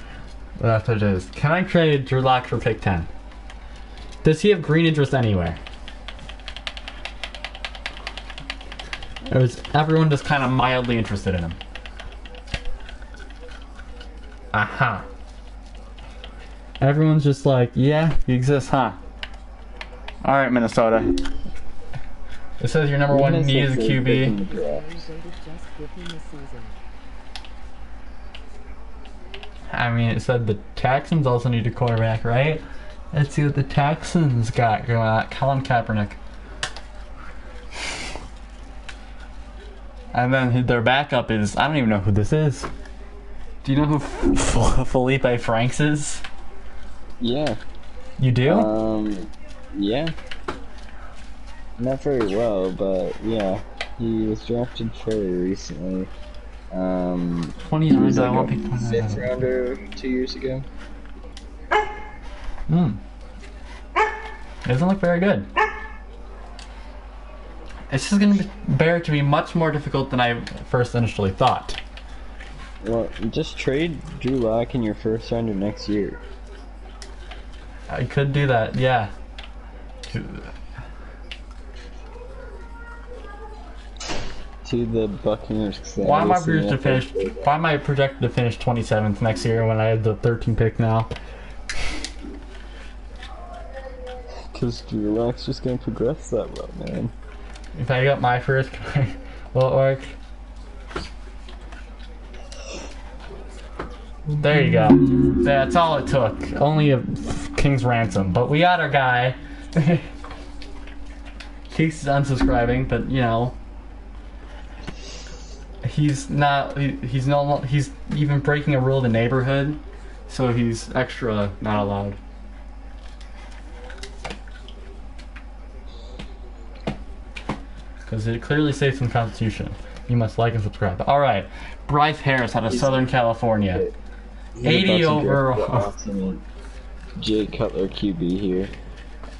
S1: but that's what it is. Can I trade Drew Lock for pick 10? Does he have green interest anywhere? Or is everyone just kind of mildly interested in him? Aha. Everyone's just like, yeah, he exists, huh? Alright, Minnesota. It says your number one need is a QB.
S3: Just give him a season.
S1: I mean, it said the Texans also need a quarterback, right? Let's see what the Texans got going on. Colin Kaepernick. And then their backup is, I don't even know who this is. Do you know who Felipe Franks is?
S2: Yeah.
S1: You do?
S2: Yeah. Not very well, but yeah. He was drafted fairly recently.
S1: 29,
S2: was
S1: I
S2: like
S1: want
S2: a
S1: to pick 29.
S2: 5th rounder 2 years ago.
S1: Doesn't look very good. This is going to bear to be much more difficult than I first initially thought.
S2: Well, just trade Drew Lock in your 1st rounder next year.
S1: I could do that, yeah.
S2: To the Buccaneers.
S1: Why am I projected to finish 27th next year when I have the 13th pick now?
S2: Because Drew Lock's just gonna progress that well, man.
S1: If I got my first, will it work? There you go. That's all it took. Only a king's ransom. But we got our guy. Keeks is unsubscribing, but you know, he's not. He's even breaking a rule of the neighborhood, so he's extra not allowed. Because it clearly states in the Constitution, you must like and subscribe. All right, Bryce Harris out of Southern California. 80 overall.
S2: Jay Cutler QB here.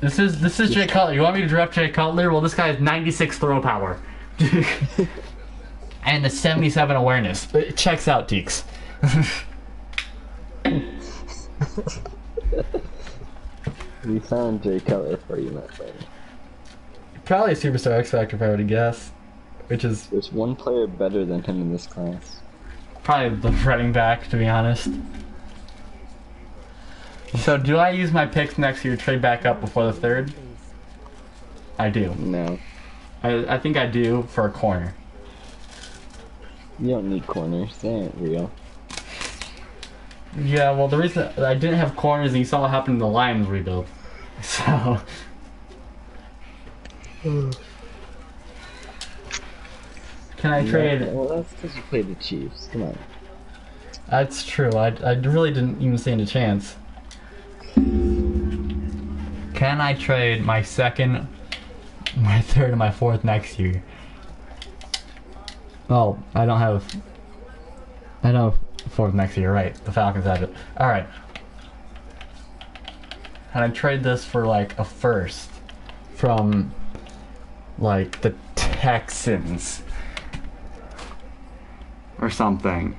S1: This is Jay Cutler. You want me to draft Jay Cutler? Well, this guy has 96 throw power. And a 77 awareness. It checks out, Deeks.
S2: We found Jay Cutler for you, Matt.
S1: Probably a superstar X Factor, if I were to guess. Which is
S2: There's one player better than him in this class.
S1: probably the running back, to be honest. So, do I use my picks next year to trade back up before the third? I do.
S2: No.
S1: I think I do for a corner.
S2: You don't need corners. They ain't real.
S1: Yeah, well, the reason I didn't have corners, and you saw what happened in the Lions rebuild. So. Can I trade?
S2: Yeah, well, that's because you played the Chiefs. Come on.
S1: That's true. I really didn't even stand a chance. Can I trade my second, my third, and my fourth next year? Oh, I don't have fourth next year, right? The Falcons have it. Alright. Can I trade this for like a first from like the Texans or something?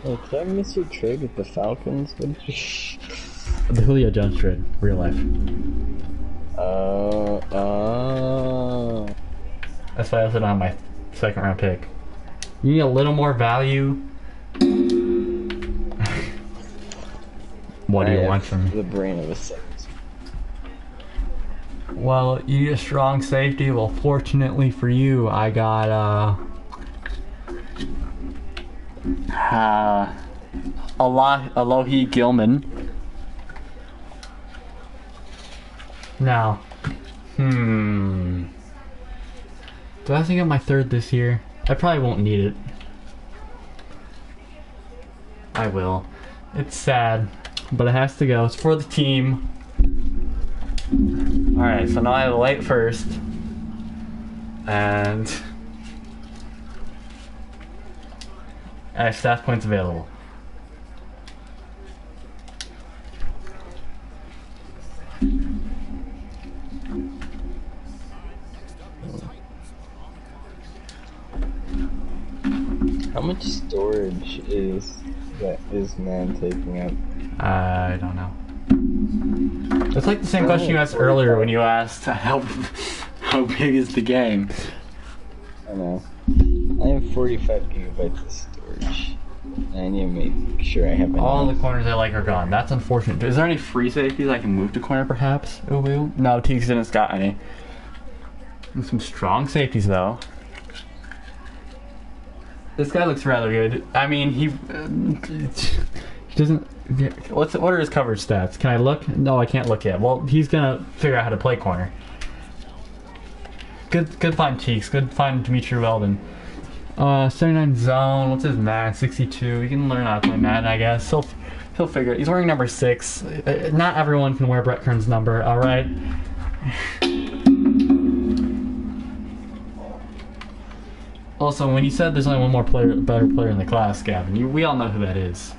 S2: Oh, did I miss your trade with the Falcons? What did you...
S1: The Julio Jones trade, real life. That's why I also don't have my second round pick. You need a little more value. What do you want from me?
S2: The brain of a six.
S1: Well, you need a strong safety. Well, fortunately for you, I got Alohi Gilman. Now, do I think of my third this year? I probably won't need it. I will. It's sad, but it has to go. It's for the team. Alright, so now I have a late first. And I have staff points available.
S2: How much storage is man taking up?
S1: I don't know. It's like the same question you asked earlier when you asked how big is the game.
S2: I know. I have 45 gigabytes of storage. I need to make sure I have enough.
S1: All the corners I like are gone. That's unfortunate. Is there any free safeties I can move to corner perhaps? No, Teagues didn't got any. And some strong safeties though. This guy looks rather good. I mean, he doesn't. What are his coverage stats? Can I look? No, I can't look yet. Well, he's gonna figure out how to play corner. Good find, Cheeks. Good find, Dimitri Weldon. 79 zone. What's his Madden? 62. He can learn how to play Madden, I guess. He'll figure it. He's wearing number 6. Not everyone can wear Brett Kern's number. All right. Also, when you said there's only one more better player in the class, Gavin, we all know who that is.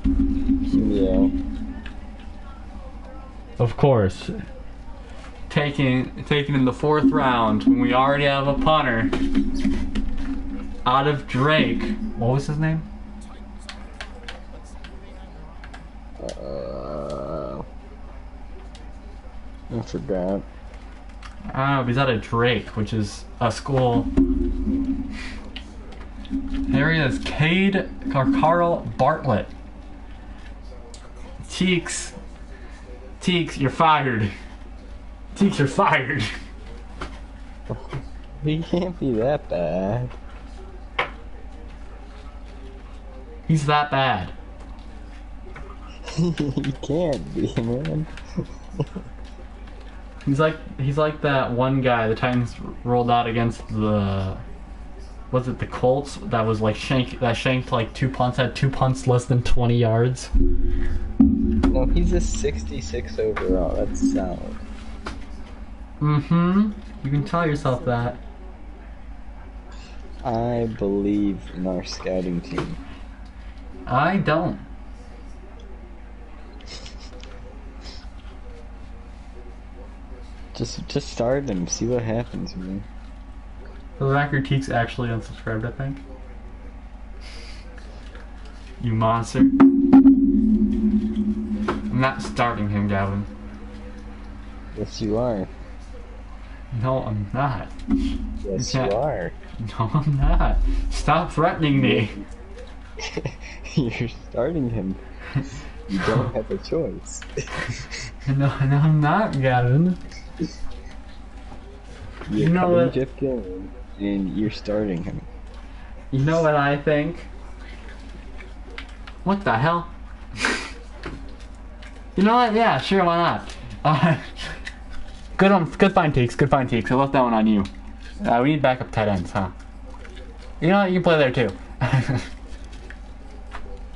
S2: Yeah.
S1: Of course. Taken in the 4th round when we already have a punter out of Drake. What was his name?
S2: I forgot.
S1: I don't know, he's out of Drake, which is a school. Here he is, Carl Bartlett. Teeks, you're fired. Teeks, you're fired.
S2: He can't be that bad.
S1: He's that bad.
S2: He can't be, man.
S1: He's like that one guy the Titans rolled out against the, was it the Colts, that was like shanked like 2 punts, had 2 punts less than 20 yards.
S2: No, he's a 66 overall. That's solid.
S1: Mm-hmm. You can tell yourself that.
S2: I believe in our scouting team.
S1: I don't.
S2: Just start him, see what happens, man.
S1: For the record, Teeks actually unsubscribed, I think. You monster. I'm not starting him, Gavin.
S2: Yes, you are.
S1: No, I'm not.
S2: Yes, you are.
S1: No, I'm not. Stop threatening me.
S2: You're starting him. You don't have a choice.
S1: No, I'm not, Gavin.
S2: You're
S1: You know
S2: cutting
S1: what?
S2: Jeff Gillen, and you're starting him.
S1: You know what I think? What the hell? You know what? Yeah, sure, why not? Good find, Teeks. Good find, Teeks. I left that one on you. We need backup tight ends, huh? You know what? You can play there too.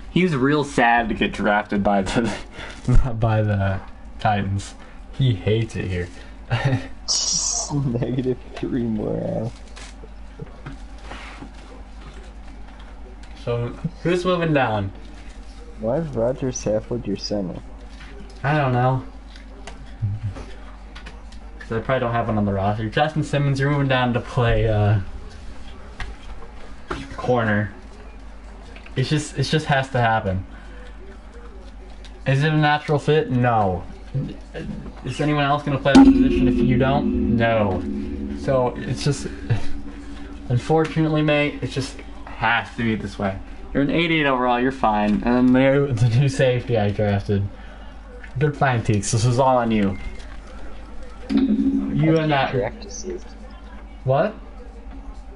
S1: He's real sad to get drafted by the Titans. He hates it here.
S2: -3 morale.
S1: So who's moving down?
S2: Why is Roger Saffold your center?
S1: I don't know. Cause I probably don't have one on the roster. Justin Simmons, you're moving down to play corner. It just has to happen. Is it a natural fit? No. Is anyone else gonna play that position if you don't? No. So it's just, unfortunately, mate, it just has to be this way. You're an 88 overall, you're fine. And then the new safety I drafted. Good find, Teeks. This is all on you. You and that.
S2: Draft a safety.
S1: What?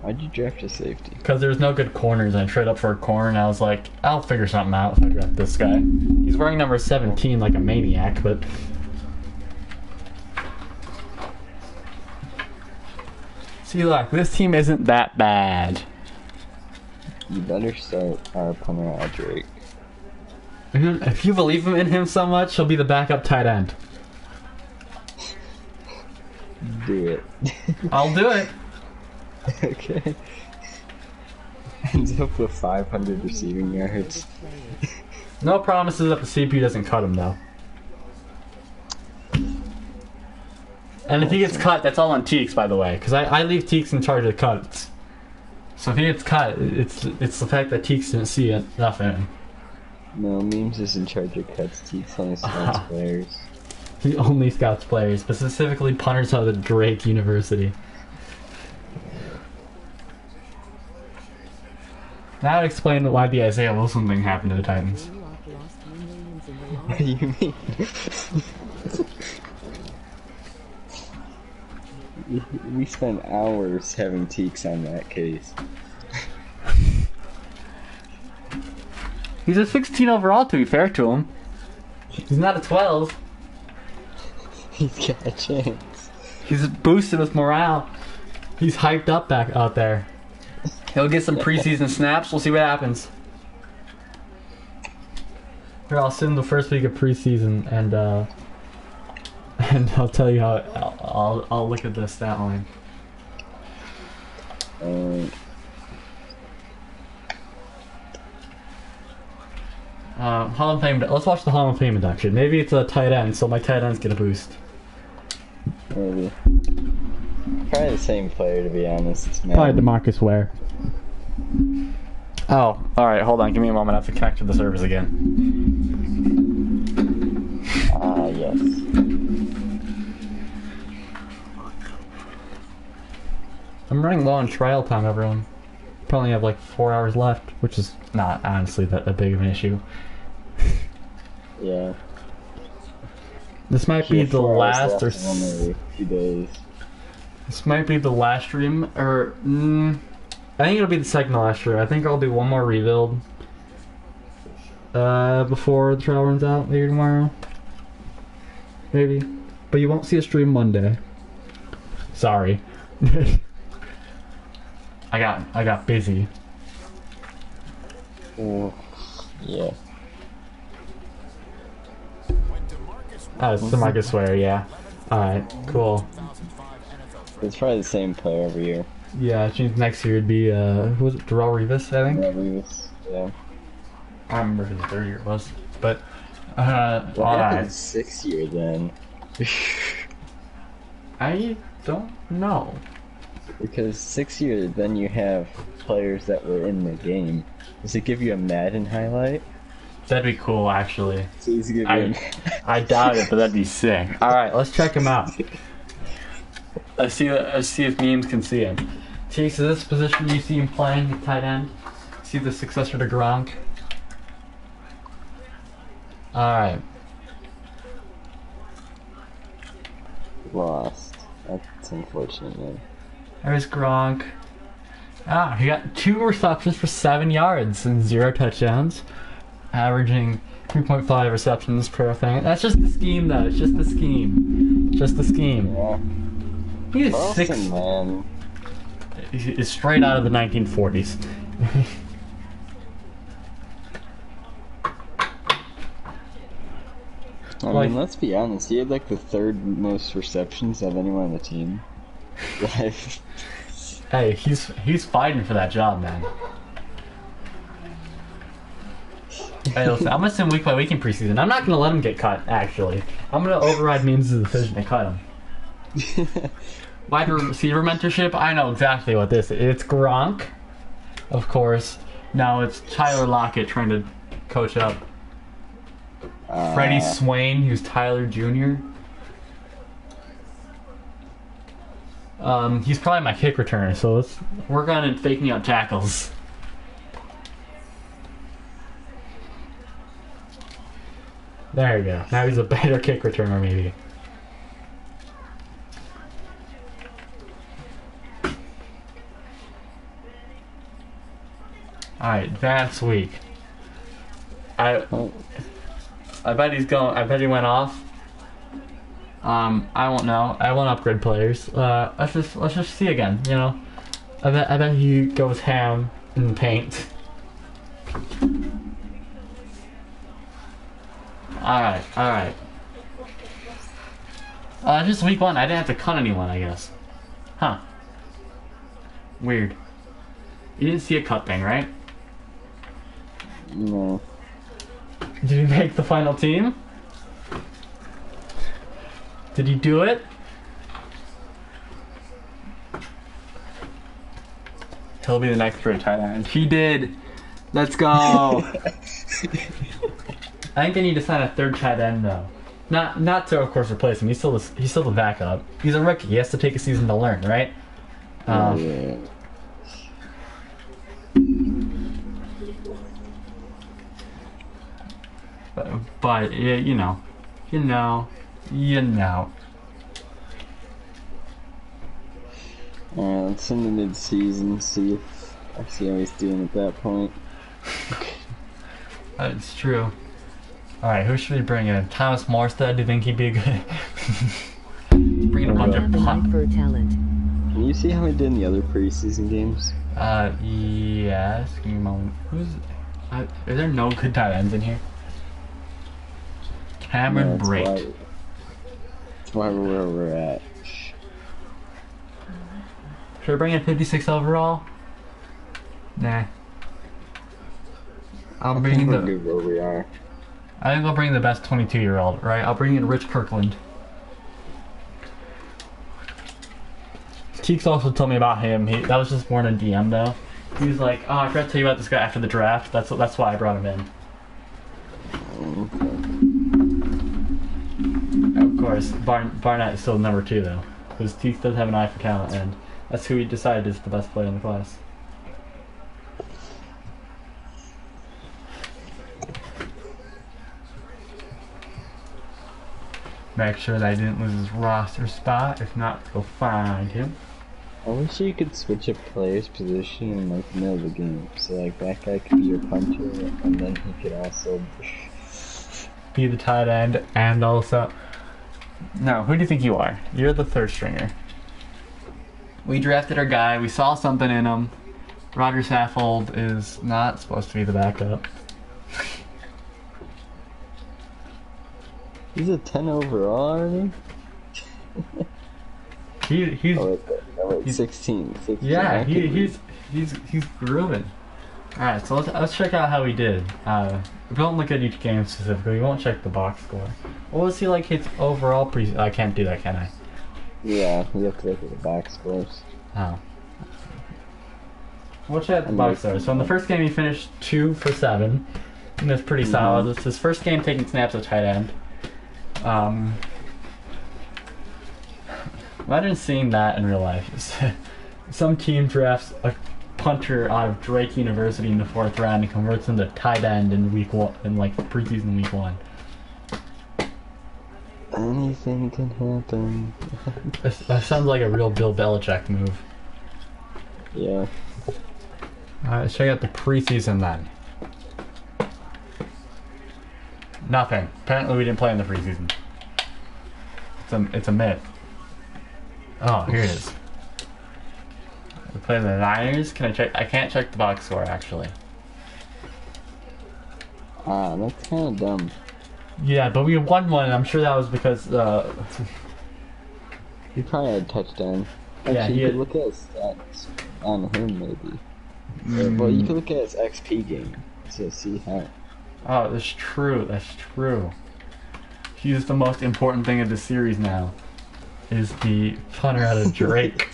S2: Why'd you draft a safety?
S1: Because there's no good corners. I traded up for a corner and I was like, I'll figure something out if I draft this guy. He's wearing number 17 like a maniac, but. See, look, this team isn't that bad.
S2: You better start our punter at Drake.
S1: If you believe in him so much, he'll be the backup tight end.
S2: Do it.
S1: I'll do it.
S2: Okay. Ends up with 500 receiving yards.
S1: No promises that the CP doesn't cut him, though. And if he gets cut, that's all on Teeks, by the way. Because I leave Teeks in charge of the cuts. So if he gets cut, it's the fact that Teeks didn't see enough in him.
S2: No, Memes is in charge of cuts. Teeks only scouts players.
S1: He only scouts players, but specifically punters out of Drake University. That would explain why the Isaiah Wilson thing happened to the Titans.
S2: What do you mean? We spent hours having Teeks on that case.
S1: He's a 16 overall, to be fair to him. He's not a 12.
S2: He's got a chance.
S1: He's boosted with morale. He's hyped up back out there. He'll get some preseason snaps. We'll see what happens. Here, I'll send him the first week of preseason, and I'll tell you how. I'll look at the stat line. Hall of Fame. Let's watch the Hall of Fame induction. Maybe it's a tight end, so my tight ends get a boost.
S2: Maybe. Probably the same player, to be honest. It's
S1: Probably
S2: Madden.
S1: DeMarcus Ware. Oh, alright, hold on. Give me a moment. I have to connect to the servers again.
S2: Ah, yes.
S1: I'm running low on trial time, everyone. Probably have like 4 hours left, which is not honestly that big of an issue.
S2: Yeah.
S1: This might be the last or
S2: only a few days.
S1: this might be the last stream, or I think it'll be the second to last stream. I think I'll do one more rebuild before the trial runs out, maybe tomorrow. Maybe. But you won't see a stream Monday. Sorry. I got busy.
S2: Oh, yeah.
S1: Oh, it's DeMarcus Ware, yeah. Alright, cool.
S2: It's probably the same player every year.
S1: Yeah, I think next year it'd be, who was it? Darrell Revis, I think?
S2: Yeah.
S1: I don't remember who the third year was. But,
S2: What happened
S1: alright.
S2: 6th year then?
S1: I don't know.
S2: Because 6th year, then you have players that were in the game. Does it give you a Madden highlight?
S1: That'd be cool, actually.
S2: So he's gonna be
S1: I doubt it, but that'd be sick. All right, let's check him out. Let's see if memes can see him. Chase, is this position you see him playing at tight end? See the successor to Gronk? Alright.
S2: lost. That's unfortunate, man.
S1: There's Gronk. Ah, he got 2 receptions for 7 yards and 0 touchdowns. Averaging 3.5 receptions per thing. That's just the scheme, though. It's just the scheme. Just the scheme.
S2: Yeah.
S1: He's
S2: Carlson,
S1: 6.
S2: man.
S1: He's straight out of the 1940s.
S2: I mean, let's be honest. He had like the 3rd most receptions of anyone on the team.
S1: Hey, he's fighting for that job, man. Hey, listen, I'm gonna send week by week in preseason. I'm not gonna let him get cut. Actually, I'm gonna override memes' decision to cut him. Wide receiver mentorship. I know exactly what this is. It's Gronk, of course. Now it's Tyler Lockett trying to coach up Freddie Swain, who's Tyler Jr. He's probably my kick returner, so let's work on it faking out tackles. There you go. Now he's a better kick returner, maybe. Alright, advanced week. I bet he's going. I bet he went off. I won't know. I won't upgrade players. Let's just see again. You know, I bet he goes ham in the paint. All right. Just week 1. I didn't have to cut anyone, I guess. Huh. Weird. You didn't see a cut thing, right?
S2: No.
S1: Did he make the final team? Did he do it? He'll be the next for a tight end. He did. Let's go. I think they need to sign a 3rd tight end though. Not to of course replace him. He's still the backup. He's a rookie. He has to take a season to learn, right?
S2: Yeah.
S1: But you know.
S2: Let's send the mid-season, see how he's doing at that point.
S1: It's true. Alright, who should we bring in? Thomas Morstead, do you think he'd be a good... Bring in a bunch of
S3: for talent.
S2: Can you see how he did in the other preseason games?
S1: Yes. Give me a moment. Is there no good tight ends in here? Cameron Brate.
S2: That's why we're where we're at.
S1: Should I bring in 56 overall? Nah. I'll bring
S2: We're
S1: the...
S2: good where we are.
S1: I think I'll bring the best 22-year-old, right? I'll bring in Rich Kirkland. Teeks also told me about him. That was just more in a DM though. He was like, "Oh, I forgot to tell you about this guy after the draft. That's why I brought him in." Of course, Barnett is still number 2 though, because Teeks does have an eye for talent, and that's who he decided is the best player in the class. Make sure that I didn't lose his roster spot. If not, go find him.
S2: I wish you could switch a player's position in like the middle of the game. So like that guy could be your punter, and then he could also
S1: Be the tight end, and also... No, who do you think you are? You're the 3rd stringer. We drafted our guy. We saw something in him. Roger Saffold is not supposed to be the backup.
S2: He's a 10 overall already?
S1: He's
S2: 16.
S1: yeah, he's grooving. Alright, so let's check out how he did. We don't look at each game specifically. We won't check the box score. What was he like his overall I can't do that, can I?
S2: Yeah, you have to look at the box scores.
S1: Oh. We'll check the box score. So in the first game he finished 2 for 7. And it's pretty solid. It's his first game taking snaps at tight end. Imagine seeing that in real life. Some team drafts a punter out of Drake University in the 4th round and converts him to tight end in week 1, in like preseason week 1.
S2: Anything can happen.
S1: That sounds like a real Bill Belichick move.
S2: Yeah.
S1: Alright, let's check out the preseason then. Nothing. Apparently we didn't play in the preseason. It's a myth. Oh, here it is. We played the Niners. Can I check? I can't check the box score actually.
S2: That's kind of dumb.
S1: Yeah, but we won one, and I'm sure that was because
S2: He probably had a touchdown.
S1: Yeah,
S2: Actually,
S1: he
S2: you
S1: had-
S2: could look at his stats on him, maybe. Well, you could look at his XP game to see how.
S1: Oh, that's true. That's true. He's the most important thing of the series now. Is the punter out of Drake.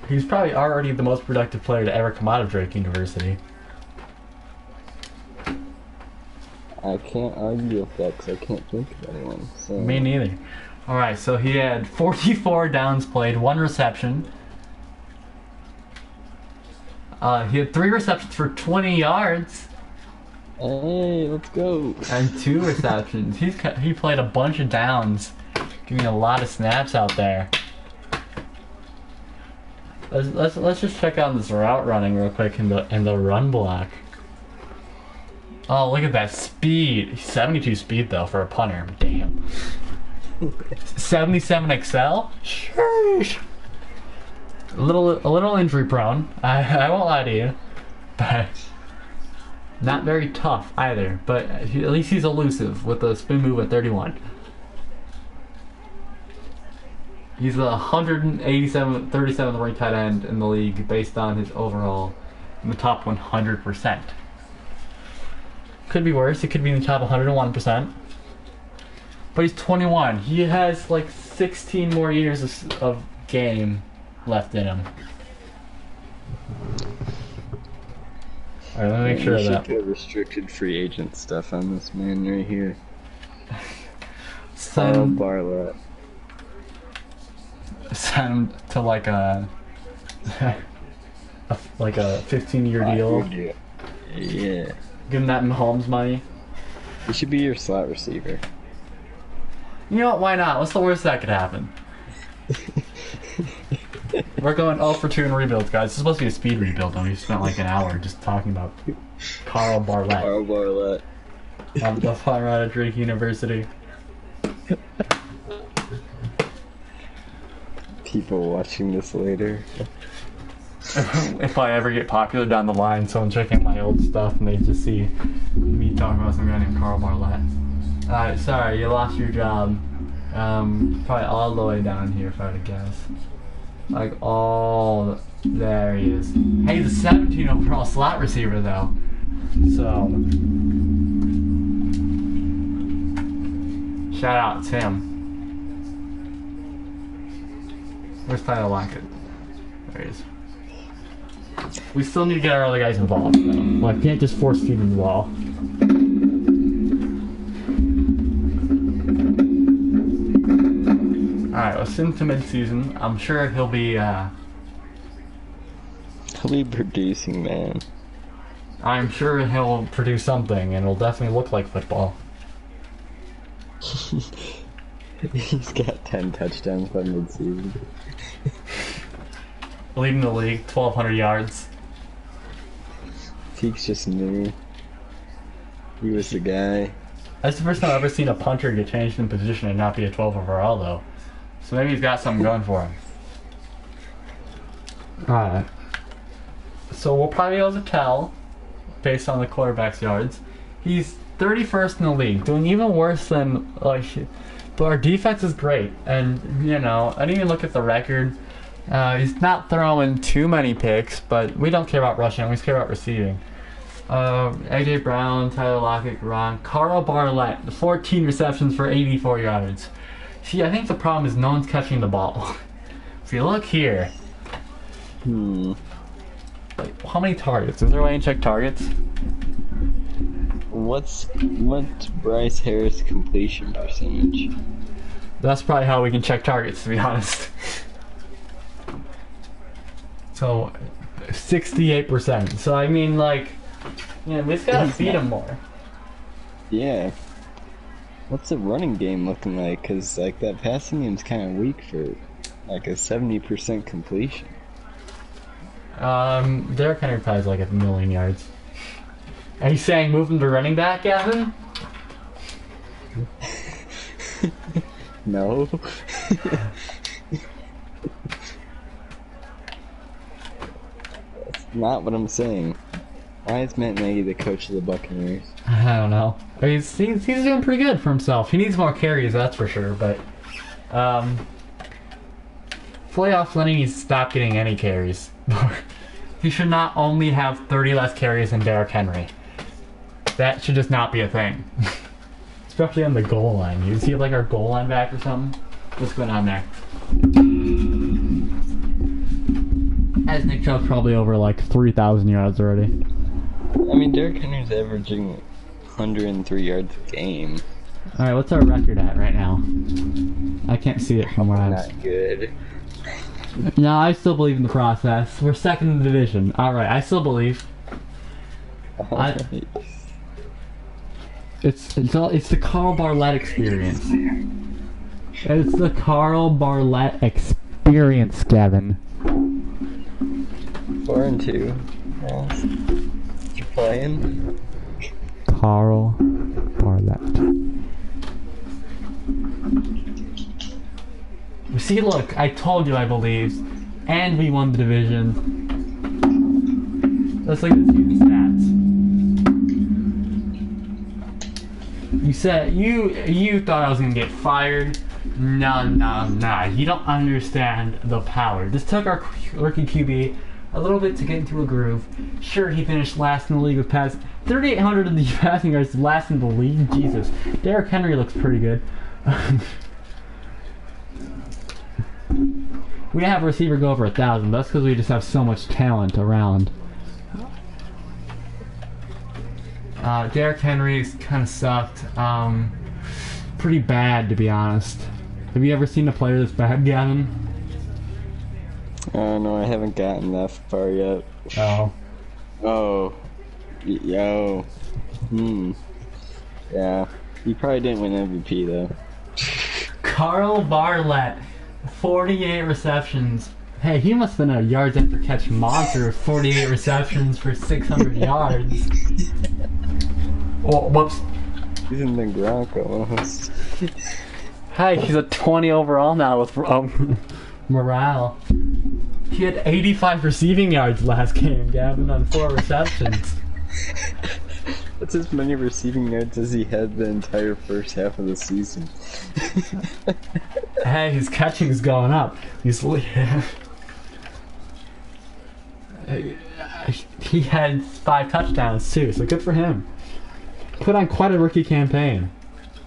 S1: He's probably already the most productive player to ever come out of Drake University.
S2: I can't argue with that because I can't think of anyone. So.
S1: Me neither. Alright, so he had 44 downs played, 1 reception. He had 3 receptions for 20 yards.
S2: Hey, let's go.
S1: And 2 receptions. He played a bunch of downs, giving a lot of snaps out there. Let's just check out this route running real quick in the run block. Oh, look at that speed! 72 speed though for a punter. Damn. 77 Excel. Sheesh. A little injury prone. I won't lie to you, but not very tough either. But at least he's elusive with the spin move at 31. He's the 37th ranked tight end in the league based on his overall in the top 100%. Could be worse. It could be in the top 101%. But he's 21. He has like 16 more years of game left in him. Alright, let me make sure of that.
S2: You should put restricted free agent stuff on this man right here. Barlett.
S1: Send him to like a 15-year deal.
S2: Yeah.
S1: Give him that Mahomes money.
S2: He should be your slot receiver.
S1: You know what? Why not? What's the worst that could happen? We're going 0 for 2 in rebuilds, guys. This is supposed to be a speed rebuild, and we spent like an hour just talking about Barlett.
S2: Barlett.
S1: The fire out of Drake University.
S2: People watching this later.
S1: If I ever get popular down the line, someone checking my old stuff and they just see me talking about some guy named Barlett. Alright, sorry, you lost your job. Probably all the way down here if I had to guess. Like all there he is. Hey, he's a 17 overall slot receiver though. So shout out to him. Where's Tyler Lockett? There he is. We still need to get our other guys involved though. Well, I can't just force feed him the ball. Alright, let's send him to mid-season. I'm sure he'll be
S2: producing, man.
S1: I'm sure he'll produce something and it'll definitely look like football.
S2: He's got 10 touchdowns by mid-season.
S1: Leading the league, 1,200 yards.
S2: Teeks just knew. He was the guy.
S1: That's the first time I've ever seen a punter get changed in position and not be a 12 overall, though. So maybe he's got something going for him. Alright. So we'll probably be able to tell, based on the quarterback's yards. He's 31st in the league, doing even worse than, like, but our defense is great. And, you know, I didn't even look at the record. He's not throwing too many picks, but we don't care about rushing, we just care about receiving. AJ Brown, Tyler Lockett, Barlett, 14 receptions for 84 yards. See, I think the problem is no one's catching the ball. If you look here,
S2: Like,
S1: how many targets? Is there a way to check targets?
S2: what's Bryce Harris completion percentage?
S1: That's probably how we can check targets, to be honest. So, 68%. So, I mean, like, we just gotta feed him more.
S2: Yeah. What's the running game looking like? Because, like, that passing game's kind of weak for, like, a 70% completion.
S1: Derrick Henry probably has like 1 million yards. Are you saying move him to running back, Gavin?
S2: No. That's not what I'm saying. Why is Matt Nagy the coach of the Buccaneers?
S1: I don't know. He's doing pretty good for himself. He needs more carries, that's for sure. But playoff Lenny needs to stop getting any carries. He should not only have 30 less carries than Derrick Henry. That should just not be a thing. Especially on the goal line. You see like our goal line back or something? What's going on there? As Nick Chubb's probably over like 3,000 yards already.
S2: I mean, Derrick Henry's averaging 103 yards a game.
S1: Alright, what's our record at right now? I can't see it from where I'm...
S2: Not good.
S1: No, I still believe in the process. We're second in the division. Alright, I still believe. It's the Carl Barlett experience. It's the Carl Barlett experience, Gavin.
S2: 4-2. Yes. You playing?
S1: Carl Barlett. See, look, I told you I believed, and we won the division. Let's look at the stats. You said you thought I was gonna get fired. No. You don't understand the power. This took our rookie QB a little bit to get into a groove. Sure, he finished last in the league with 3,800 of the passing yards, last in the league. Jesus, Derrick Henry looks pretty good. We have a receiver go over 1,000. That's because we just have so much talent around. Derrick Henry's kind of sucked. Pretty bad, to be honest. Have you ever seen a player that's bad, Gavin?
S2: No, I haven't gotten that far yet.
S1: Oh.
S2: Oh. Yo. Yeah. You probably didn't win MVP, though.
S1: Carl Barlett, 48 receptions. Hey, he must have been a yards after catch monster with 48 receptions for 600 yards. Oh, whoops.
S2: He's in the Gronk almost.
S1: Hey, he's a 20 overall now with morale. He had 85 receiving yards last game, Gavin, on 4 receptions.
S2: That's as many receiving yards as he had the entire first half of the season.
S1: Hey, his catching's going up. He had 5 touchdowns too, so good for him. Put on quite a rookie campaign.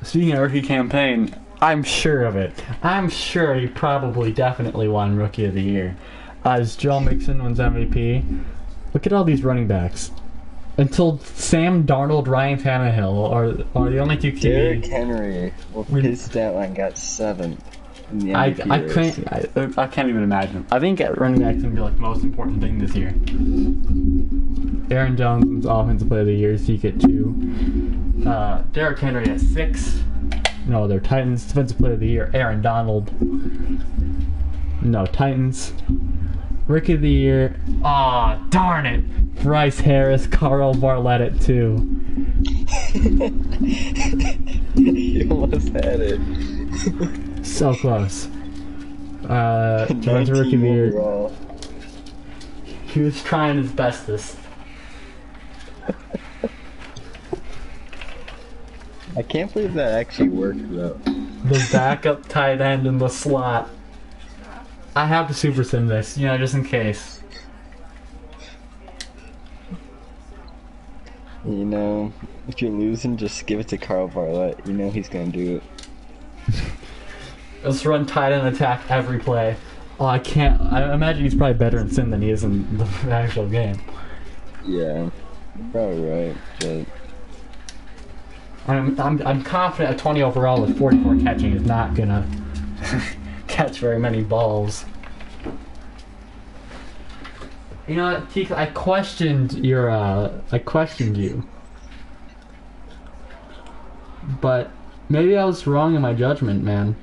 S1: Speaking of rookie campaign, I'm sure of it. I'm sure he probably definitely won Rookie of the Year. As Joe Mixon wins MVP. Look at all these running backs. Until Sam Darnold, Ryan Tannehill are the only 2 QBs.
S2: Derrick Henry, well, his stat line got 7th in the MVP race.
S1: I can't even imagine. I think running back's gonna be like the most important thing this year. Aaron Jones, Offensive Player of the Year, Zeke at 2. Derrick Henry at 6. No, they're Titans. Defensive Player of the Year, Aaron Donald. No, Titans. Rookie of the Year. Aw, darn it. Bryce Harris, Carl Barlett at 2.
S2: You almost had it.
S1: So close. Defensive Rookie of the Year.
S2: Overall.
S1: He was trying his bestest.
S2: I can't believe that actually worked, though.
S1: The backup tight end in the slot. I have to super sim this, just in case.
S2: If you're losing, just give it to Carl Barlett. He's gonna do it.
S1: Let's run tight end attack every play. Oh, I can't. I imagine he's probably better in sim than he is in the actual game.
S2: Yeah, you're probably right, but
S1: I'm confident a 20 overall with 44 catching is not gonna catch very many balls. You know what, Teak, I questioned you. But maybe I was wrong in my judgment, man.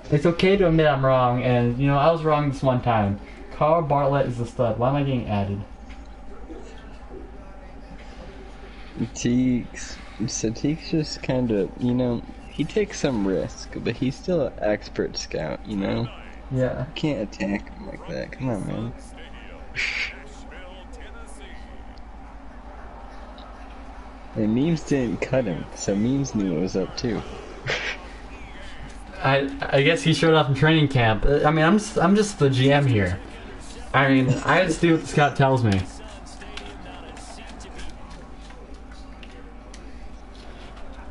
S1: It's okay to admit I'm wrong, and, you know, I was wrong this one time. Carl Barlett is a stud. Why am I getting added?
S2: Teeks just kind of, you know, he takes some risk, but he's still an expert scout, you know?
S1: Yeah.
S2: You can't attack him like that. Come on, man. And Memes didn't cut him, so Memes knew what was up too.
S1: I guess he showed up in training camp. I mean, I'm just the GM here. I mean, I just do what the scout tells me.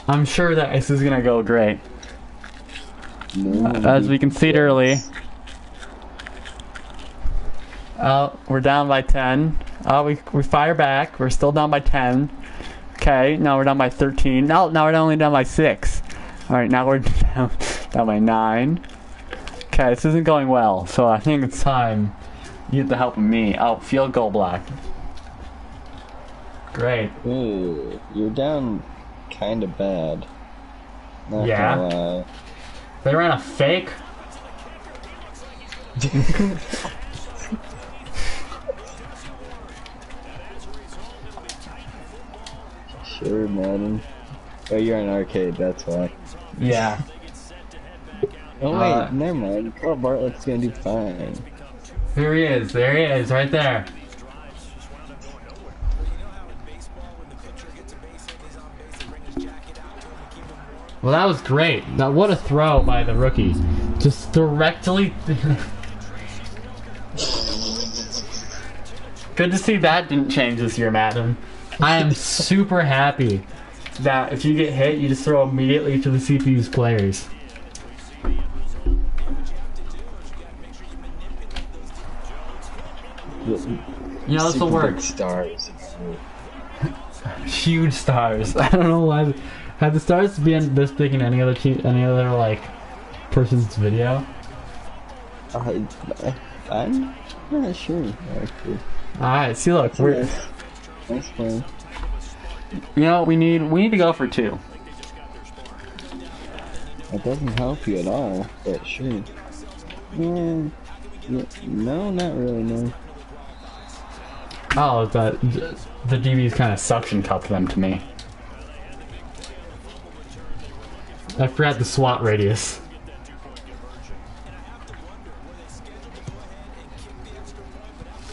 S1: I'm sure that this is gonna go great.
S2: No,
S1: As we can see it early. Oh, we're down by 10. Oh, we fire back. We're still down by 10. Okay, now we're down by 13. No, now we're only down by 6. Alright, now we're down by 9. Okay, this isn't going well, so I think it's time you get the help of me. Oh, field goal block. Great.
S2: Ooh, you're down kind of bad. Not
S1: Yeah.
S2: gonna lie.
S1: They ran a fake.
S2: Sure, Madden. Oh, you're in arcade, that's why.
S1: Yeah.
S2: Oh wait, never mind. Carl Bartlett's gonna do fine.
S1: There he is, right there. Well, that was great. Now, what a throw by the rookie. Just directly... Good to see that didn't change this year, Madden. I am super happy that if you get hit, you just throw immediately to the CPU's players. You know, this will work.
S2: Big stars.
S1: Huge stars. I don't know why. Have the stars been this big in any other team, any other like person's video?
S2: I'm not sure actually.
S1: All right, see, look, we're.
S2: Nice play.
S1: You know, we need to go for 2.
S2: That doesn't help you at all, but sure. Yeah, no, not really. No.
S1: Oh, the DBs kind of suction cupped them to me. I forgot the SWAT radius.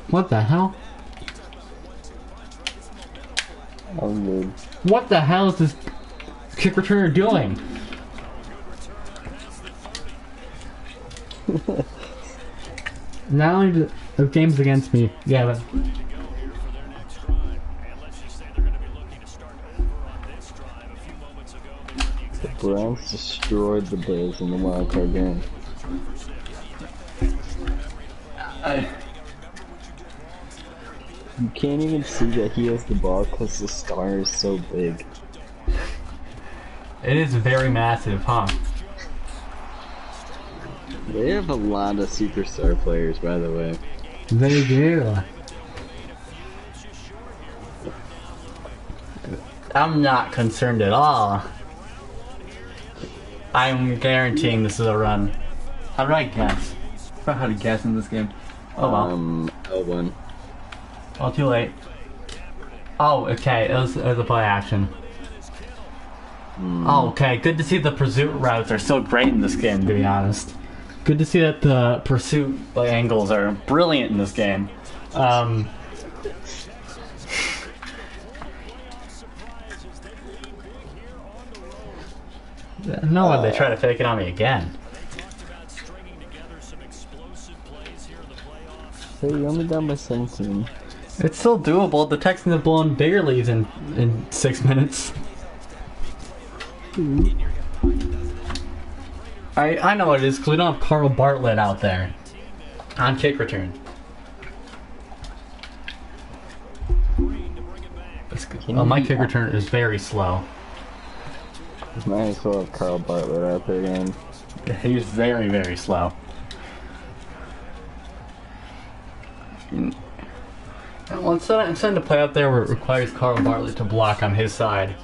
S1: What the hell?
S2: Oh, good.
S1: What the hell is this kick returner doing? Not only the game's against me, yeah, but
S2: The Browns destroyed the Bears in the wildcard game. You can't even see that he has the ball because the star is so big.
S1: it is very massive, huh?
S2: They have a lot of superstar players, by the way.
S1: They do. I'm not concerned at all. I'm guaranteeing this is a run. How do I guess? I forgot how to guess in this game. Oh well.
S2: L1.
S1: Oh, too late. Oh, okay. It was a play action. Oh, okay. Good to see the pursuit routes are so great in this game, to be honest. Good to see that the pursuit angles are brilliant in this game. No one, they try to fake it on me again.
S2: Hey, you're only down by 17.
S1: It's still doable. The Texans have blown bigger leads in 6 minutes. I know what it is because we don't have Carl Bartlett out there on kick return. My kick return is very slow.
S2: Might as well have Carl Bartlett out there again.
S1: He's very, very slow. Well, instead of play out there where it requires Carl Bartlett to block on his side.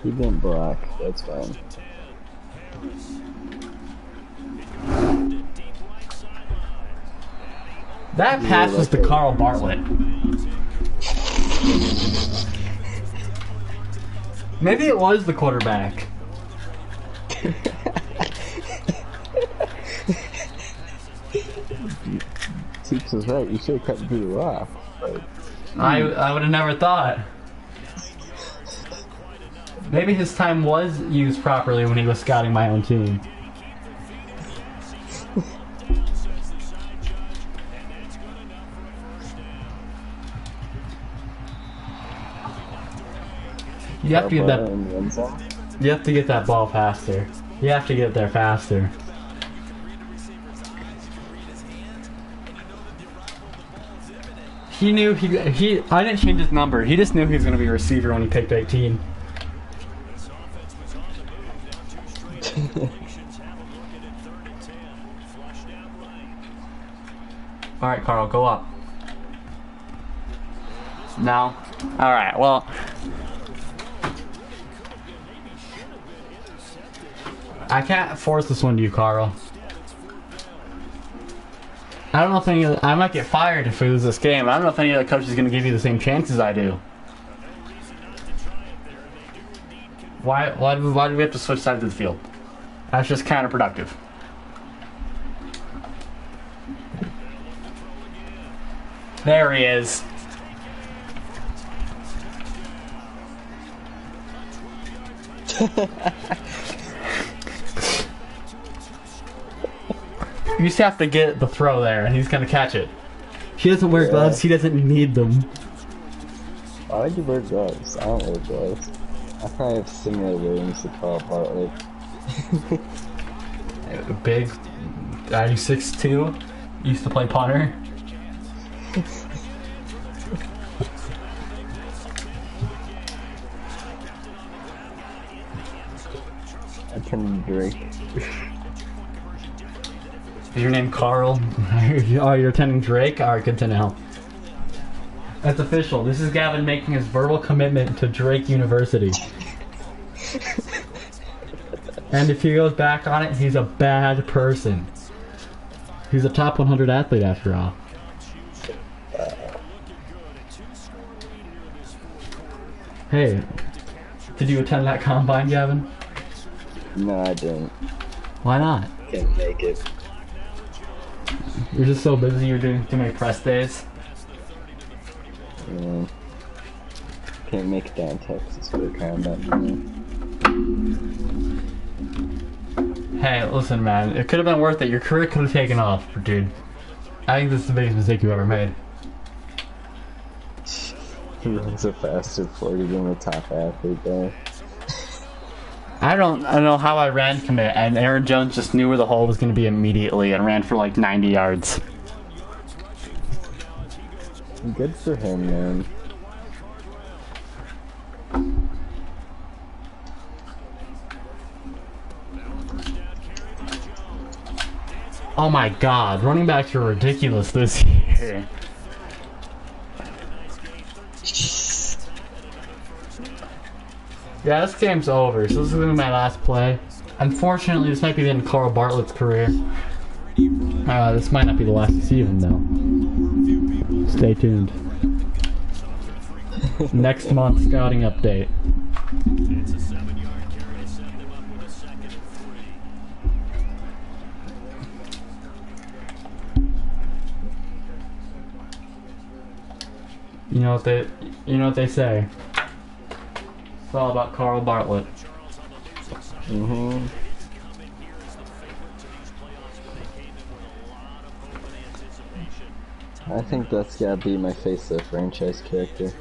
S2: He didn't block, that's fine.
S1: That pass was to Carl Bartlett. Maybe it was the quarterback.
S2: Teeps was right, you should have cut Drew off. But...
S1: I would have never thought. Maybe his time was used properly when he was scouting my own team. You have to get that. You have to get that ball faster. You have to get there faster. He knew he. I didn't change his number. He just knew he was going to be a receiver when he picked 18. All right, Carl, go up. No. All right. Well. I can't force this one to you, Carl. I don't know if I might get fired if we lose this game. I don't know if any other coach is going to give you the same chances I do. Why do we have to switch sides of the field? That's just counterproductive. There he is. You just have to get the throw there, and he's gonna catch it. He doesn't wear gloves. He doesn't need them.
S2: Why would you wear gloves? I don't wear gloves. I probably have similar wings to Carl Bartlett.
S1: Big. Are you 6'2"? Used to play punter.
S2: I can drink.
S1: Is your name Carl? Oh, you're attending Drake? Alright, good to know. That's official. This is Gavin making his verbal commitment to Drake University. And if he goes back on it, he's a bad person. He's a top 100 athlete after all. Hey, did you attend that combine, Gavin?
S2: No, I didn't.
S1: Why not?
S2: Can't make it.
S1: You're just so busy, you're doing too many press days.
S2: Yeah. Can't make it down Texas for the combat,
S1: Hey, listen, man. It could have been worth it. Your career could have taken off, dude. I think this is the biggest mistake you ever made.
S2: He runs a faster 40 than the top athlete there.
S1: I don't know how I ran commit, and Aaron Jones just knew where the hole was going to be immediately and ran for like 90 yards.
S2: Good for him, man.
S1: Oh my god, running backs are ridiculous this year. Yeah, this game's over, so this is going to be my last play. Unfortunately, this might be the end of Carl Bartlett's career. This might not be the last you see of him, though. Stay tuned. Next month, scouting update. You know what they say. It's all about Carl Bartlett.
S2: Mm-hmm. I think that's gotta be my face of franchise character.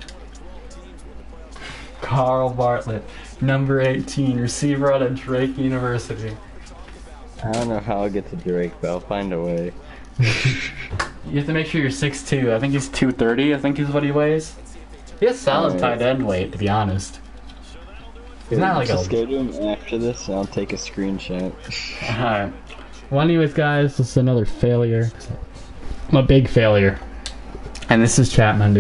S1: Carl Bartlett, number 18, receiver out of Drake University.
S2: I don't know how I'll get to Drake, but I'll find a way.
S1: You have to make sure you're 6'2". I think he's 230, I think is what he weighs. He has solid
S2: Alright.
S1: tight end weight, to be honest. He's not like
S2: Just
S1: a...
S2: go to him after this and I'll take a screenshot.
S1: Alright. Well, anyways, guys, this is another failure. I'm a big failure. And this is Chatmendy.